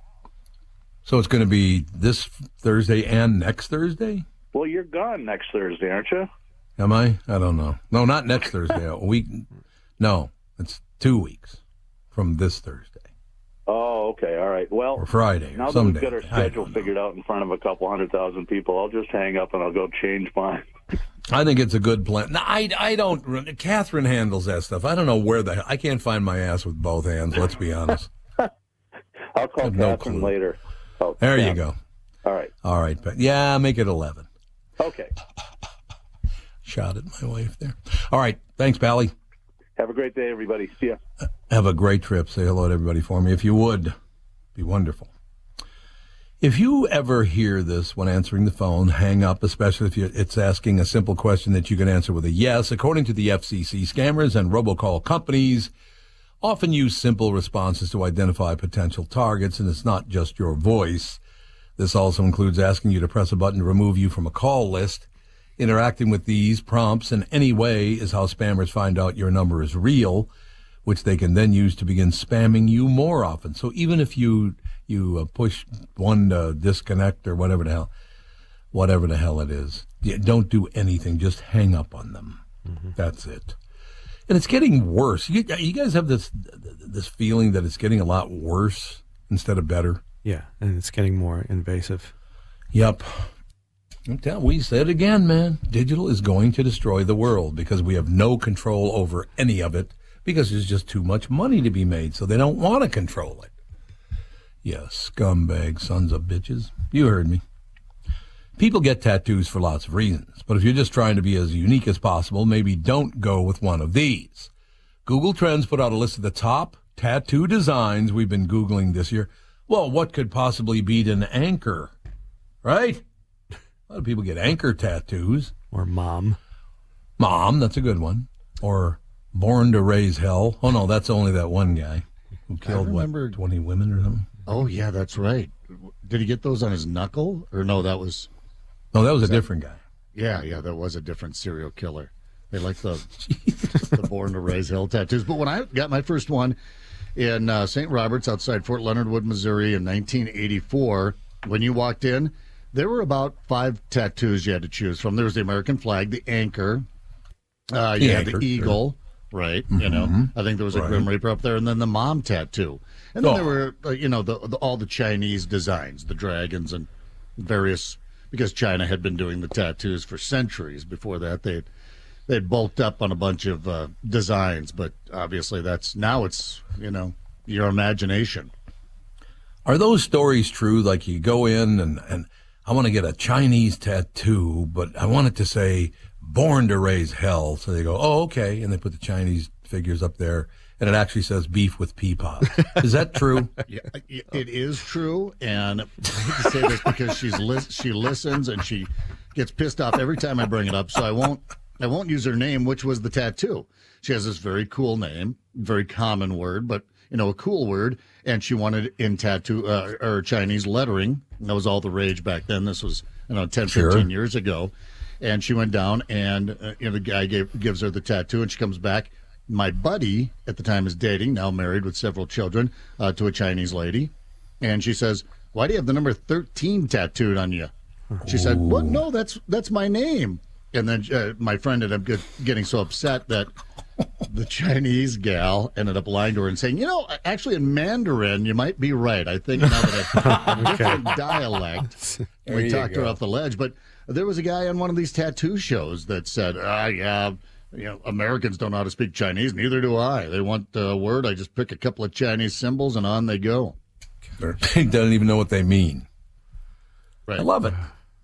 So it's going to be this Thursday and next Thursday? Well, you're gone next Thursday, aren't you? Am I? I don't know. No, not next Thursday. A week. No, it's 2 weeks from this Thursday. Oh, okay. All right. Well, or Friday. Now that we've got our schedule figured out in front of a couple 100,000 people, I'll just hang up and I'll go change mine. I think it's a good plan. No, I don't. Catherine handles that stuff. I don't know where I can't find my ass with both hands. Let's be honest. I'll call Catherine later. Oh, there you go. All right. All right. Yeah, make it 11. Okay. Shot at my wife there. All right. Thanks, Pally. Have a great day, everybody. See ya. Have a great trip. Say hello to everybody for me, if you would. Be wonderful. If you ever hear this when answering the phone, hang up, especially if it's asking a simple question that you can answer with a yes. According to the FCC, scammers and robocall companies often use simple responses to identify potential targets, and it's not just your voice. This also includes asking you to press a button to remove you from a call list. Interacting with these prompts in any way is how spammers find out your number is real, which they can then use to begin spamming you more often. So even if you push one to disconnect or whatever the hell it is, don't do anything. Just hang up on them. Mm-hmm. That's it. And it's getting worse. You guys have this feeling that it's getting a lot worse instead of better. Yeah, and it's getting more invasive. Yep. We said again, man, digital is going to destroy the world because we have no control over any of it because there's just too much money to be made, so they don't want to control it. Yes, scumbag sons of bitches. You heard me. People get tattoos for lots of reasons, but if you're just trying to be as unique as possible, maybe don't go with one of these. Google Trends put out a list of the top tattoo designs we've been Googling this year. Well, what could possibly beat an anchor, right? A lot of people get anchor tattoos. Or mom. Mom, that's a good one. Or born to raise hell. Oh, no, that's only that one guy who killed, 20 women or something? Oh, yeah, that's right. Did he get those on his knuckle? Or no, that was... No, that was a different guy. Yeah, that was a different serial killer. They like the born to raise hell tattoos. But when I got my first one in St. Roberts outside Fort Leonard Wood, Missouri in 1984, when you walked in, there were about 5 tattoos you had to choose from. There was the American flag, the anchor, had the eagle, sure. Right? Mm-hmm. You know, I think there was a Grim Reaper up there, and then the mom tattoo. And then there were, all the Chinese designs, the dragons and various, because China had been doing the tattoos for centuries. Before that, they they'd bulked up on a bunch of designs, but obviously it's your imagination. Are those stories true? Like you go in and I want to get a Chinese tattoo, but I want it to say "Born to Raise Hell." So they go, "Oh, okay," and they put the Chinese figures up there, and it actually says "Beef with Pea Pods." Is that true? Yeah, it is true, and I hate to say this because she listens and she gets pissed off every time I bring it up. So I won't use her name, which was the tattoo. She has this very cool name, very common word, but a cool word, and she wanted it in tattoo or Chinese lettering. That was all the rage back then. This was 10, 15 years ago, and she went down, and the guy gives her the tattoo, and she comes back. My buddy at the time is dating, now married with several children, to a Chinese lady, and she says, "Why do you have the number 13 tattooed on you?" She said, "What? No, that's my name." And then my friend ended up getting so upset that the Chinese gal ended up lying to her and saying, actually in Mandarin, you might be right. I think now that I different dialect, we talked her off the ledge. But there was a guy on one of these tattoo shows that said, Americans don't know how to speak Chinese. Neither do I. They want a word. I just pick a couple of Chinese symbols and on they go. They don't even know what they mean. Right. I love it.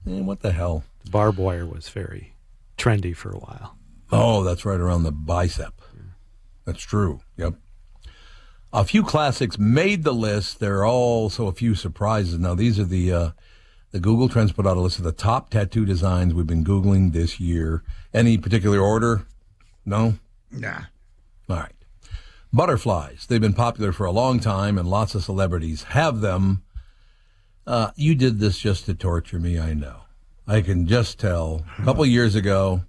Man, what the hell? Barbed wire was very trendy for a while. Oh, that's right around the bicep. That's true. Yep. A few classics made the list. There are also a few surprises. Now, these are the Google Trends put out a list of the top tattoo designs we've been Googling this year. Any particular order? No? Nah. All right. Butterflies. They've been popular for a long time, and lots of celebrities have them. You did this just to torture me, I know. I can just tell. A couple of years ago,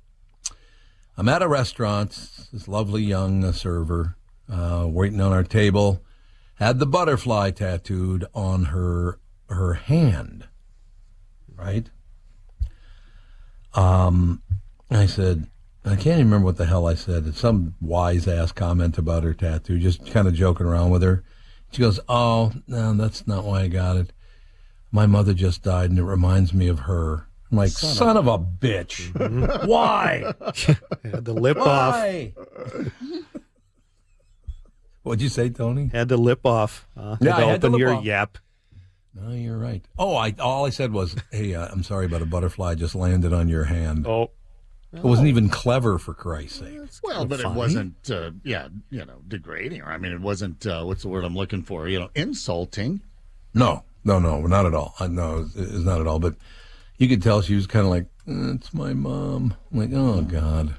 I'm at a restaurant. This lovely young server waiting on our table had the butterfly tattooed on her hand, right? I said, I can't even remember what the hell I said. It's some wise-ass comment about her tattoo, just kind of joking around with her. She goes, "Oh, no, that's not why I got it. My mother just died, and it reminds me of her." I'm like, son of a bitch. Why? Had the lip Why? What'd you say, Tony? Had the lip off. Yeah, I had to open lip your off. yap. No, you're right. Oh, all I said was, "Hey, I'm sorry about a butterfly just landed on your hand." Oh. It wasn't even clever, for Christ's sake. Well, but it wasn't, degrading. Or, it wasn't, what's the word I'm looking for? Insulting. No, not at all. No, it's not at all. But you could tell she was kind of like, "It's my mom." I'm like, oh, God.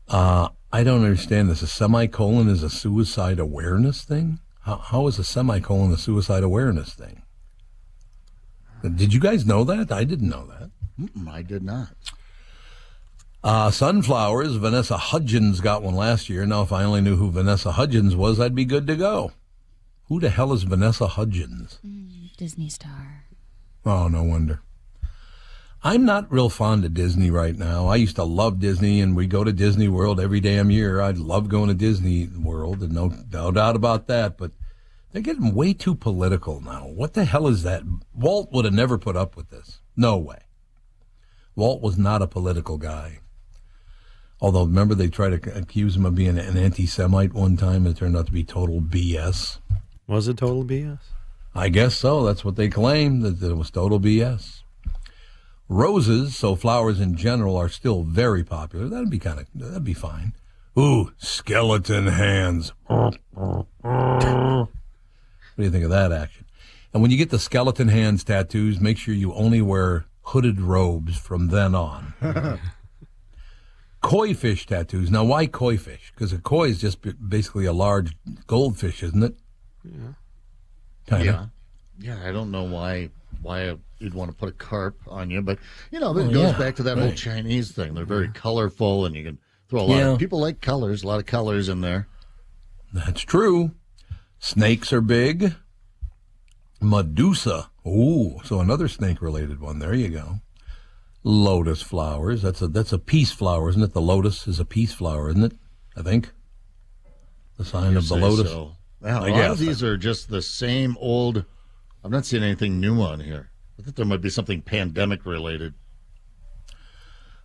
I don't understand this. A semicolon is a suicide awareness thing? How is a semicolon a suicide awareness thing? Did you guys know that? I didn't know that. I did not. Sunflowers. Vanessa Hudgens got one last year. Now, if I only knew who Vanessa Hudgens was, I'd be good to go. Who the hell is Vanessa Hudgens? Disney star. Oh, no wonder. I'm not real fond of Disney right now. I used to love Disney, and we go to Disney World every damn year. I love going to Disney World, and no doubt about that, but they're getting way too political now. What the hell is that? Walt would have never put up with this. No way. Walt was not a political guy. Although, remember, they tried to accuse him of being an anti-Semite one time, and it turned out to be total BS. Was it total BS? I guess so. That's what they claimed, that it was total BS. Roses, so flowers in general, are still very popular. That'd be fine. Ooh, skeleton hands. What do you think of that action? And when you get the skeleton hands tattoos, make sure you only wear hooded robes from then on. Koi fish tattoos. Now, why koi fish? Because a koi is just basically a large goldfish, isn't it? Yeah. Kinda. Yeah, I don't know why you'd want to put a carp on you, but it goes back to that whole Chinese thing. They're very colorful, and you can throw a lot of people like colors, a lot of colors in there. That's true. Snakes are big. Medusa. Ooh, so another snake-related one. There you go. Lotus flowers. That's a peace flower, isn't it? The lotus is a peace flower, isn't it? I think. The sign of the lotus. So. Well, a lot of these are just the same old. I'm not seeing anything new on here. I think there might be something pandemic related.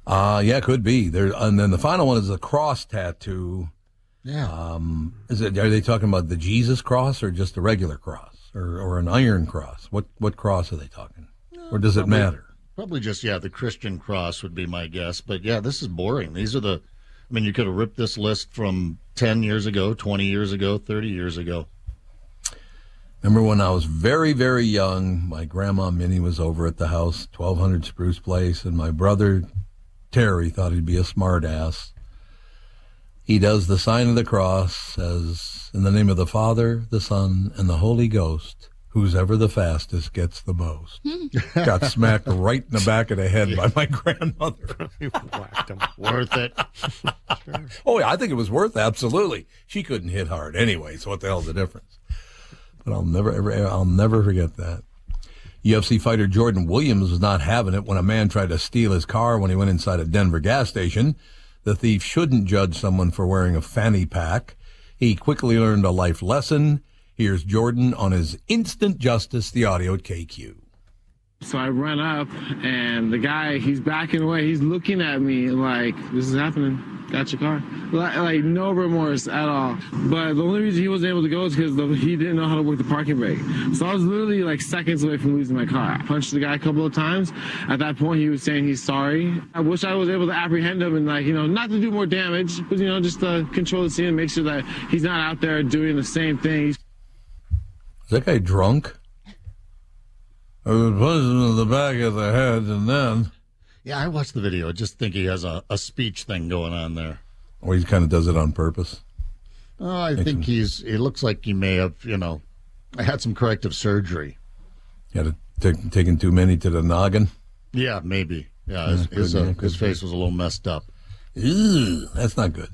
Yeah, could be. There, and then the final one is a cross tattoo. Yeah. Are they talking about the Jesus cross or just a regular cross or an iron cross? What cross are they talking? Or does it matter? Probably just, the Christian cross would be my guess. But, this is boring. These are you could have ripped this list from 10 years ago, 20 years ago, 30 years ago. Remember when I was very, very young, my grandma Minnie was over at the house, 1200 Spruce Place, and my brother Terry thought he'd be a smart ass. He does the sign of the cross, says, in the name of the Father, the Son, and the Holy Ghost, who's ever the fastest gets the most. Got smacked right in the back of the head by my grandmother. Whacked him. Worth it. Sure. Oh, yeah, I think it was worth it, absolutely. She couldn't hit hard anyway, so what the hell's the difference? But I'll never forget that. UFC fighter Jordan Williams was not having it when a man tried to steal his car when he went inside a Denver gas station. The thief shouldn't judge someone for wearing a fanny pack. He quickly learned a life lesson. Here's Jordan on his instant justice, the audio at KQ. So I run up, and the guy, he's backing away. He's looking at me like, this is happening. Got your car. Like no remorse at all. But the only reason he wasn't able to go is because he didn't know how to work the parking brake. So I was literally like seconds away from losing my car. I punched the guy a couple of times. At that point, he was saying he's sorry. I wish I was able to apprehend him and, not to do more damage, but, just to control the scene and make sure that he's not out there doing the same thing. Is that guy drunk? I was punched him in the back of the head, and then... Yeah, I watched the video. I just think he has a speech thing going on there. Or he kind of does it on purpose. I think it looks like he may have, had some corrective surgery. Had taken too many to the noggin? Yeah, maybe. Yeah, his face was a little messed up. Ew, that's not good.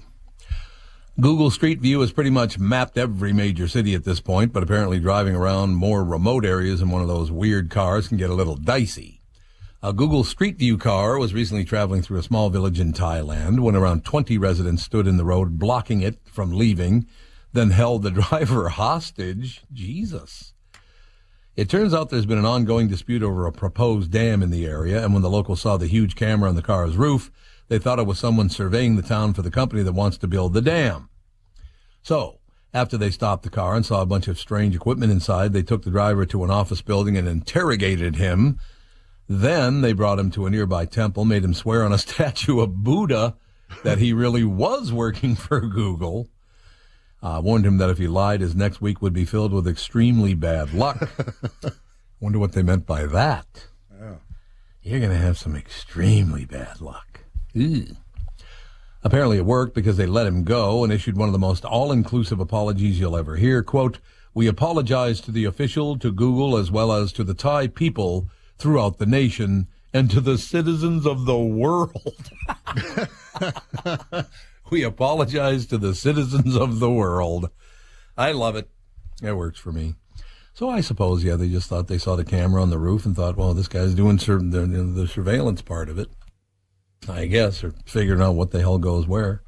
Google Street View has pretty much mapped every major city at this point, but apparently driving around more remote areas in one of those weird cars can get a little dicey. A Google Street View car was recently traveling through a small village in Thailand when around 20 residents stood in the road blocking it from leaving, then held the driver hostage. Jesus. It turns out there's been an ongoing dispute over a proposed dam in the area, and when the locals saw the huge camera on the car's roof, they thought it was someone surveying the town for the company that wants to build the dam. So, after they stopped the car and saw a bunch of strange equipment inside, they took the driver to an office building and interrogated him. Then they brought him to a nearby temple, made him swear on a statue of Buddha that he really was working for Google. Warned him that if he lied, his next week would be filled with extremely bad luck. Wonder what they meant by that. Yeah. You're going to have some extremely bad luck. Ew. Apparently it worked because they let him go and issued one of the most all-inclusive apologies you'll ever hear. Quote, "We apologize to the official, to Google, as well as to the Thai people throughout the nation and to the citizens of the world." We apologize to the citizens of the world. I love it. It works for me. So I suppose, they just thought they saw the camera on the roof and thought, well, this guy's doing the surveillance part of it, I guess, or figuring out what the hell goes where.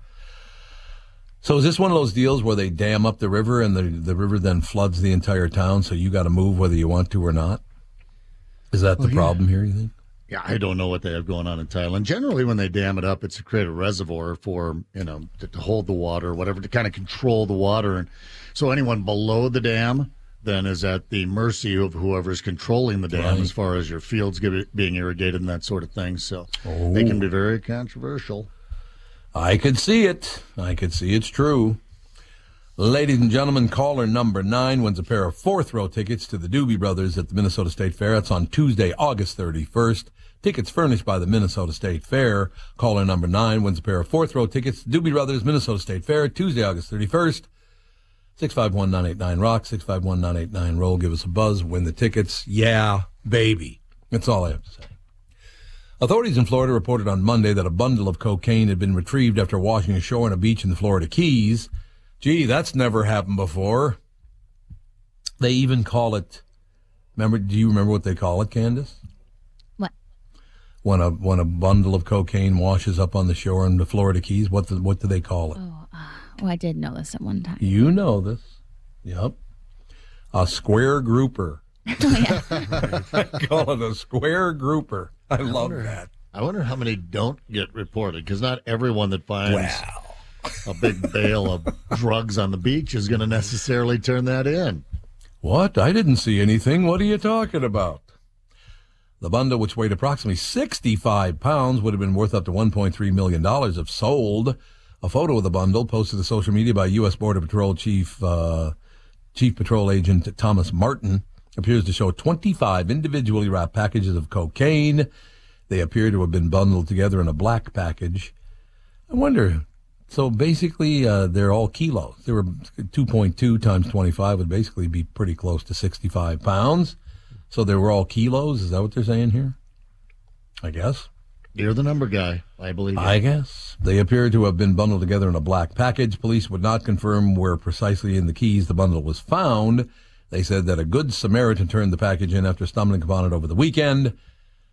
So is this one of those deals where they dam up the river and the river then floods the entire town, so you got to move whether you want to or not? Is that the problem here, you think? Yeah, I don't know what they have going on in Thailand. Generally, when they dam it up, it's to create a reservoir for, to hold the water or whatever, to kind of control the water. And so anyone below the dam then is at the mercy of whoever's controlling the dam, as far as your fields being irrigated and that sort of thing. So they can be very controversial. I could see it. It's true. Ladies and gentlemen, caller number 9 wins a pair of fourth-row tickets to the Doobie Brothers at the Minnesota State Fair. It's on Tuesday, August 31st. Tickets furnished by the Minnesota State Fair. Caller number 9 wins a pair of fourth-row tickets to Doobie Brothers, Minnesota State Fair, Tuesday, August 31st. 651-989-ROCK, 651-989-ROLL. Give us a buzz. Win the tickets. Yeah, baby. That's all I have to say. Authorities in Florida reported on Monday that a bundle of cocaine had been retrieved after washing ashore on a beach in the Florida Keys. Gee, that's never happened before. They even call it, do you remember what they call it, Candace? What? When a bundle of cocaine washes up on the shore in the Florida Keys, what do they call it? Oh, I did know this at one time. You know this. Yep. A square grouper. Oh, yeah. I call it a square grouper. I love that. I wonder how many don't get reported, because not everyone that finds a big bale of drugs on the beach is going to necessarily turn that in. What? I didn't see anything. What are you talking about? The bundle, which weighed approximately 65 pounds, would have been worth up to $1.3 million if sold. A photo of the bundle posted to social media by U.S. Border Patrol Chief Patrol Agent Thomas Martin appears to show 25 individually wrapped packages of cocaine. They appear to have been bundled together in a black package. I wonder, so basically they're all kilos. They were 2.2 times 25 would basically be pretty close to 65 pounds. So they were all kilos? Is that what they're saying here? I guess. You're the number guy, I believe. I guess. They appear to have been bundled together in a black package. Police would not confirm where precisely in the Keys the bundle was found. They said that a Good Samaritan turned the package in after stumbling upon it over the weekend.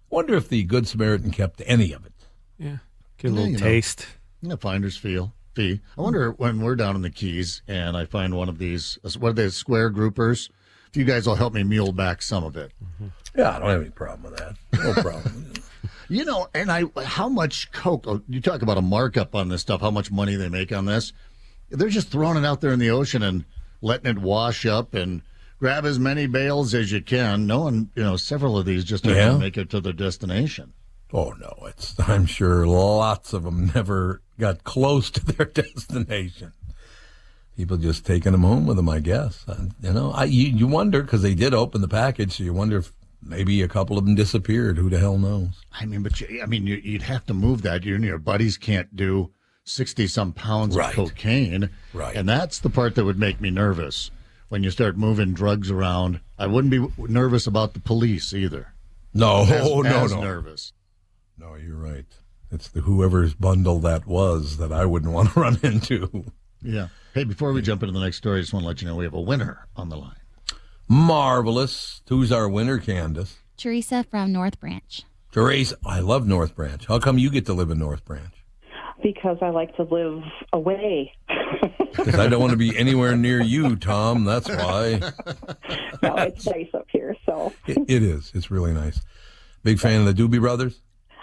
Wonder if the Good Samaritan kept any of it. Yeah. Get a little taste. Finder's fee. I wonder when we're down in the Keys and I find one of these, what are they, square groupers? If you guys will help me mule back some of it. Mm-hmm. Yeah, I don't have any problem with that. No problem. How much coke, you talk about a markup on this stuff, how much money they make on this. They're just throwing it out there in the ocean and letting it wash up and grab as many bales as you can. Knowing, several of these just don't make it to their destination. Oh, no, I'm sure lots of them never got close to their destination. People just taking them home with them, I guess. You wonder, because they did open the package, so you wonder if maybe a couple of them disappeared. Who the hell knows? You'd have to move that. You and your buddies can't do 60-some pounds of cocaine. Right. And that's the part that would make me nervous. When you start moving drugs around, I wouldn't be nervous about the police either. No, no. Nervous. No, you're right. It's whoever's bundle that was that I wouldn't want to run into. Yeah. Hey, before we jump into the next story, I just want to let you know we have a winner on the line. Marvelous. Who's our winner, Candace? Teresa from North Branch. Teresa, I love North Branch. How come you get to live in North Branch? Because I like to live away. Because I don't want to be anywhere near you, Tom. That's why. No, it's nice up here. So it is. It's really nice. Big fan of the Doobie Brothers?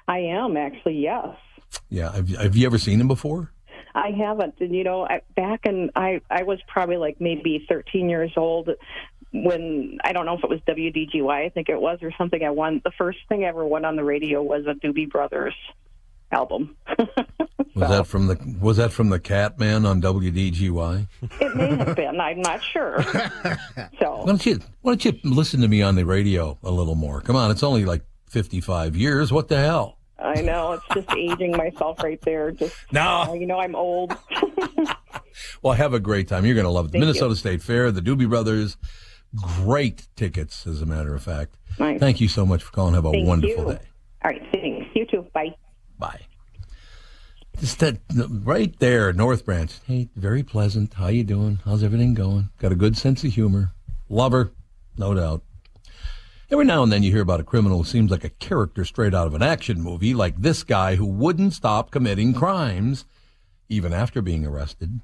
I am, actually, yes. Yeah. Have you ever seen them before? I haven't. And, I was probably like maybe 13 years old when, I don't know if it was WDGY, I think it was, or something. The first thing I ever won on the radio was a Doobie Brothers album. Was that from the Catman on WDGY? It may have been. I'm not sure. So why don't you listen to me on the radio a little more? Come on, it's only like 55 years. What the hell? I know, it's just aging myself right there. I'm old. Well, have a great time. You're going to love it. The Minnesota State Fair, the Doobie Brothers, great tickets, as a matter of fact. Nice. Thank you so much for calling. Have a wonderful day. All right, thanks. You too. Bye. Bye. Just that right there, North Branch. Hey, very pleasant. How you doing? How's everything going? Got a good sense of humor. Love her, no doubt. Every now and then you hear about a criminal who seems like a character straight out of an action movie, like this guy who wouldn't stop committing crimes, even after being arrested.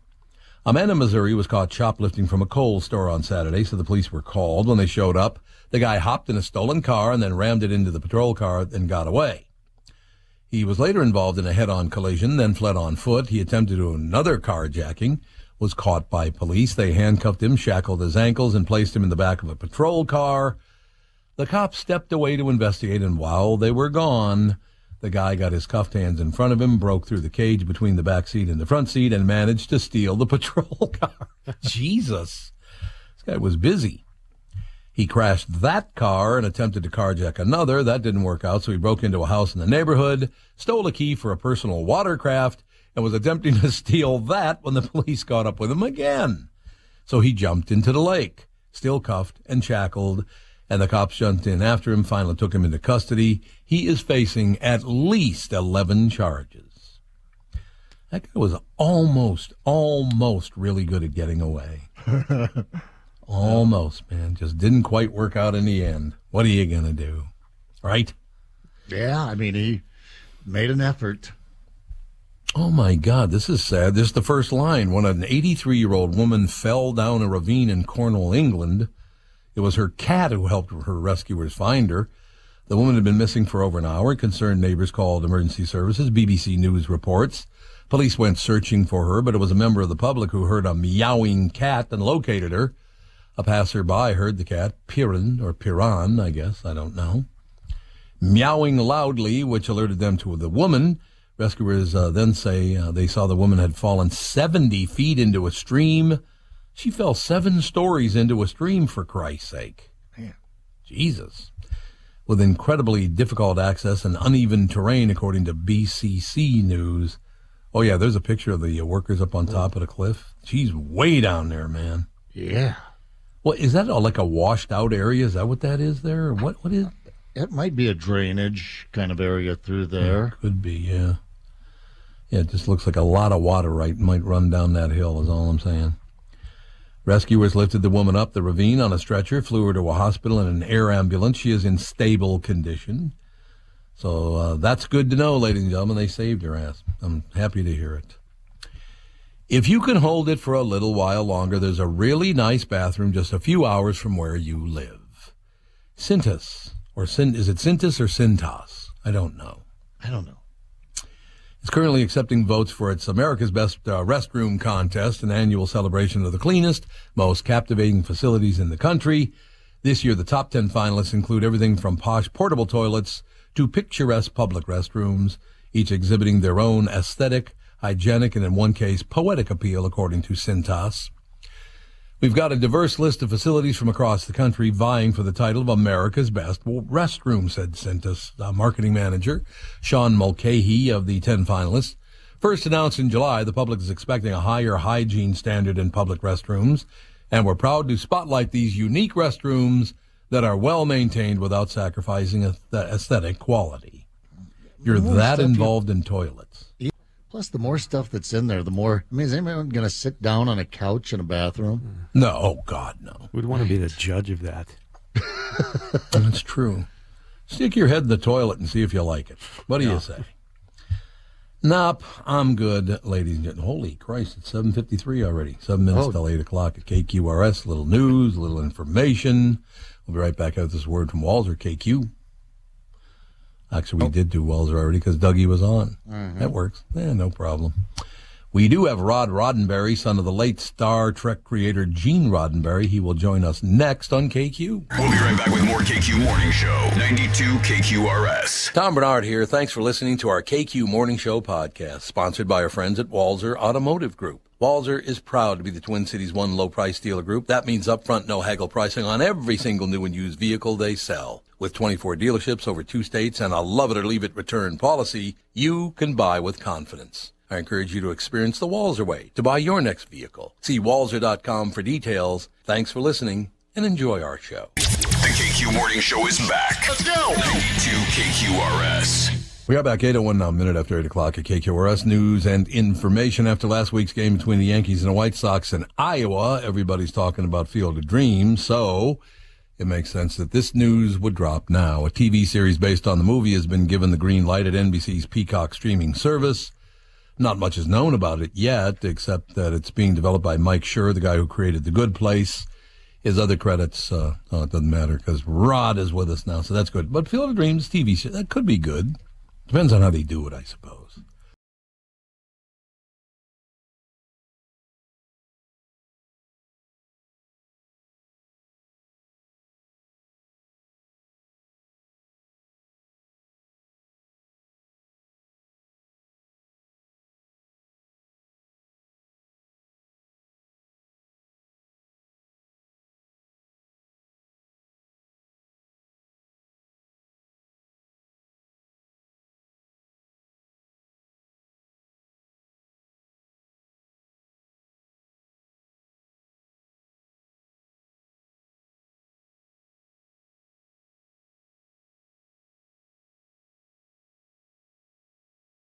A man in Missouri was caught shoplifting from a Kohl's store on Saturday, so the police were called. When they showed up, the guy hopped in a stolen car and then rammed it into the patrol car and got away. He was later involved in a head-on collision, then fled on foot. He attempted to do another carjacking, was caught by police. They handcuffed him, shackled his ankles, and placed him in the back of a patrol car. The cops stepped away to investigate, and while they were gone, the guy got his cuffed hands in front of him, broke through the cage between the back seat and the front seat, and managed to steal the patrol car. Jesus. This guy was busy. He crashed that car and attempted to carjack another. That didn't work out, so he broke into a house in the neighborhood, stole a key for a personal watercraft, and was attempting to steal that when the police caught up with him again. So he jumped into the lake, still cuffed and shackled, and the cops jumped in after him, finally took him into custody. He is facing at least 11 charges. That guy was almost really good at getting away. Almost, man. Just didn't quite work out in the end. What are you going to do? Right? Yeah, he made an effort. Oh, my God, this is sad. This is the first line. When an 83-year-old woman fell down a ravine in Cornwall, England, it was her cat who helped her rescuers find her. The woman had been missing for over an hour. Concerned neighbors called emergency services. BBC News reports. Police went searching for her, but it was a member of the public who heard a meowing cat and located her. A passerby heard the cat, Piran, I guess, I don't know, meowing loudly, which alerted them to the woman. Rescuers then say they saw the woman had fallen 70 feet into a stream. She fell 7 stories into a stream, for Christ's sake. Man. Jesus. With incredibly difficult access and uneven terrain, according to BCC News. Oh, yeah, there's a picture of the workers up on top of the cliff. She's way down there, man. Yeah. Well, is that like a washed-out area? Is that what that is there? Or what is? It might be a drainage kind of area through there. It could be, yeah. Yeah, it just looks like a lot of water might run down that hill, is all I'm saying. Rescuers lifted the woman up the ravine on a stretcher, flew her to a hospital in an air ambulance. She is in stable condition. So that's good to know, ladies and gentlemen. They saved her ass. I'm happy to hear it. If you can hold it for a little while longer, there's a really nice bathroom just a few hours from where you live. Cintas, is it Cintas or Cintas? I don't know. It's currently accepting votes for its America's Best Restroom Contest, an annual celebration of the cleanest, most captivating facilities in the country. This year, the top 10 finalists include everything from posh portable toilets to picturesque public restrooms, each exhibiting their own aesthetic, hygienic, and in one case, poetic appeal, according to Cintas. We've got a diverse list of facilities from across the country vying for the title of America's Best Restroom, said Cintas marketing manager Sean Mulcahy of the 10 finalists. First announced in July, the public is expecting a higher hygiene standard in public restrooms, and we're proud to spotlight these unique restrooms that are well-maintained without sacrificing aesthetic quality. You're that involved in toilets. Plus, the more stuff that's in there, the more... I mean, is anyone going to sit down on a couch in a bathroom? No. Oh, God, no. We'd want to be the judge of that. That's true. Stick your head in the toilet and see if you like it. What do you say? Nope, I'm good, ladies and gentlemen. Holy Christ, it's 7:53 already. 7 minutes till 8 o'clock at KQRS. A little news, a little information. We'll be right back after this word from Walzer, KQ. Actually, we did do Walzer already because Dougie was on. Mm-hmm. That works. No problem. We do have Rod Roddenberry, son of the late Star Trek creator Gene Roddenberry. He will join us next on KQ. We'll be right back with more KQ Morning Show, 92 KQRS. Tom Bernard here. Thanks for listening to our KQ Morning Show podcast, sponsored by our friends at Walzer Automotive Group. Walzer is proud to be the Twin Cities' one low-price dealer group. That means upfront, no haggle pricing on every single new and used vehicle they sell. With 24 dealerships over 2 states and a love-it-or-leave-it return policy, you can buy with confidence. I encourage you to experience the Walzer way to buy your next vehicle. See Walzer.com for details. Thanks for listening and enjoy our show. The KQ Morning Show is back. Let's go! 92 KQRS. We are back 8:01 now, a minute after 8 o'clock at KQRS. News and information after last week's game between the Yankees and the White Sox in Iowa. Everybody's talking about Field of Dreams, so it makes sense that this news would drop now. A TV series based on the movie has been given the green light at NBC's Peacock streaming service. Not much is known about it yet, except that it's being developed by Mike Schur, the guy who created The Good Place. His other credits, it doesn't matter because Rod is with us now, so that's good. But Field of Dreams TV show, that could be good. Depends on how they do it, I suppose.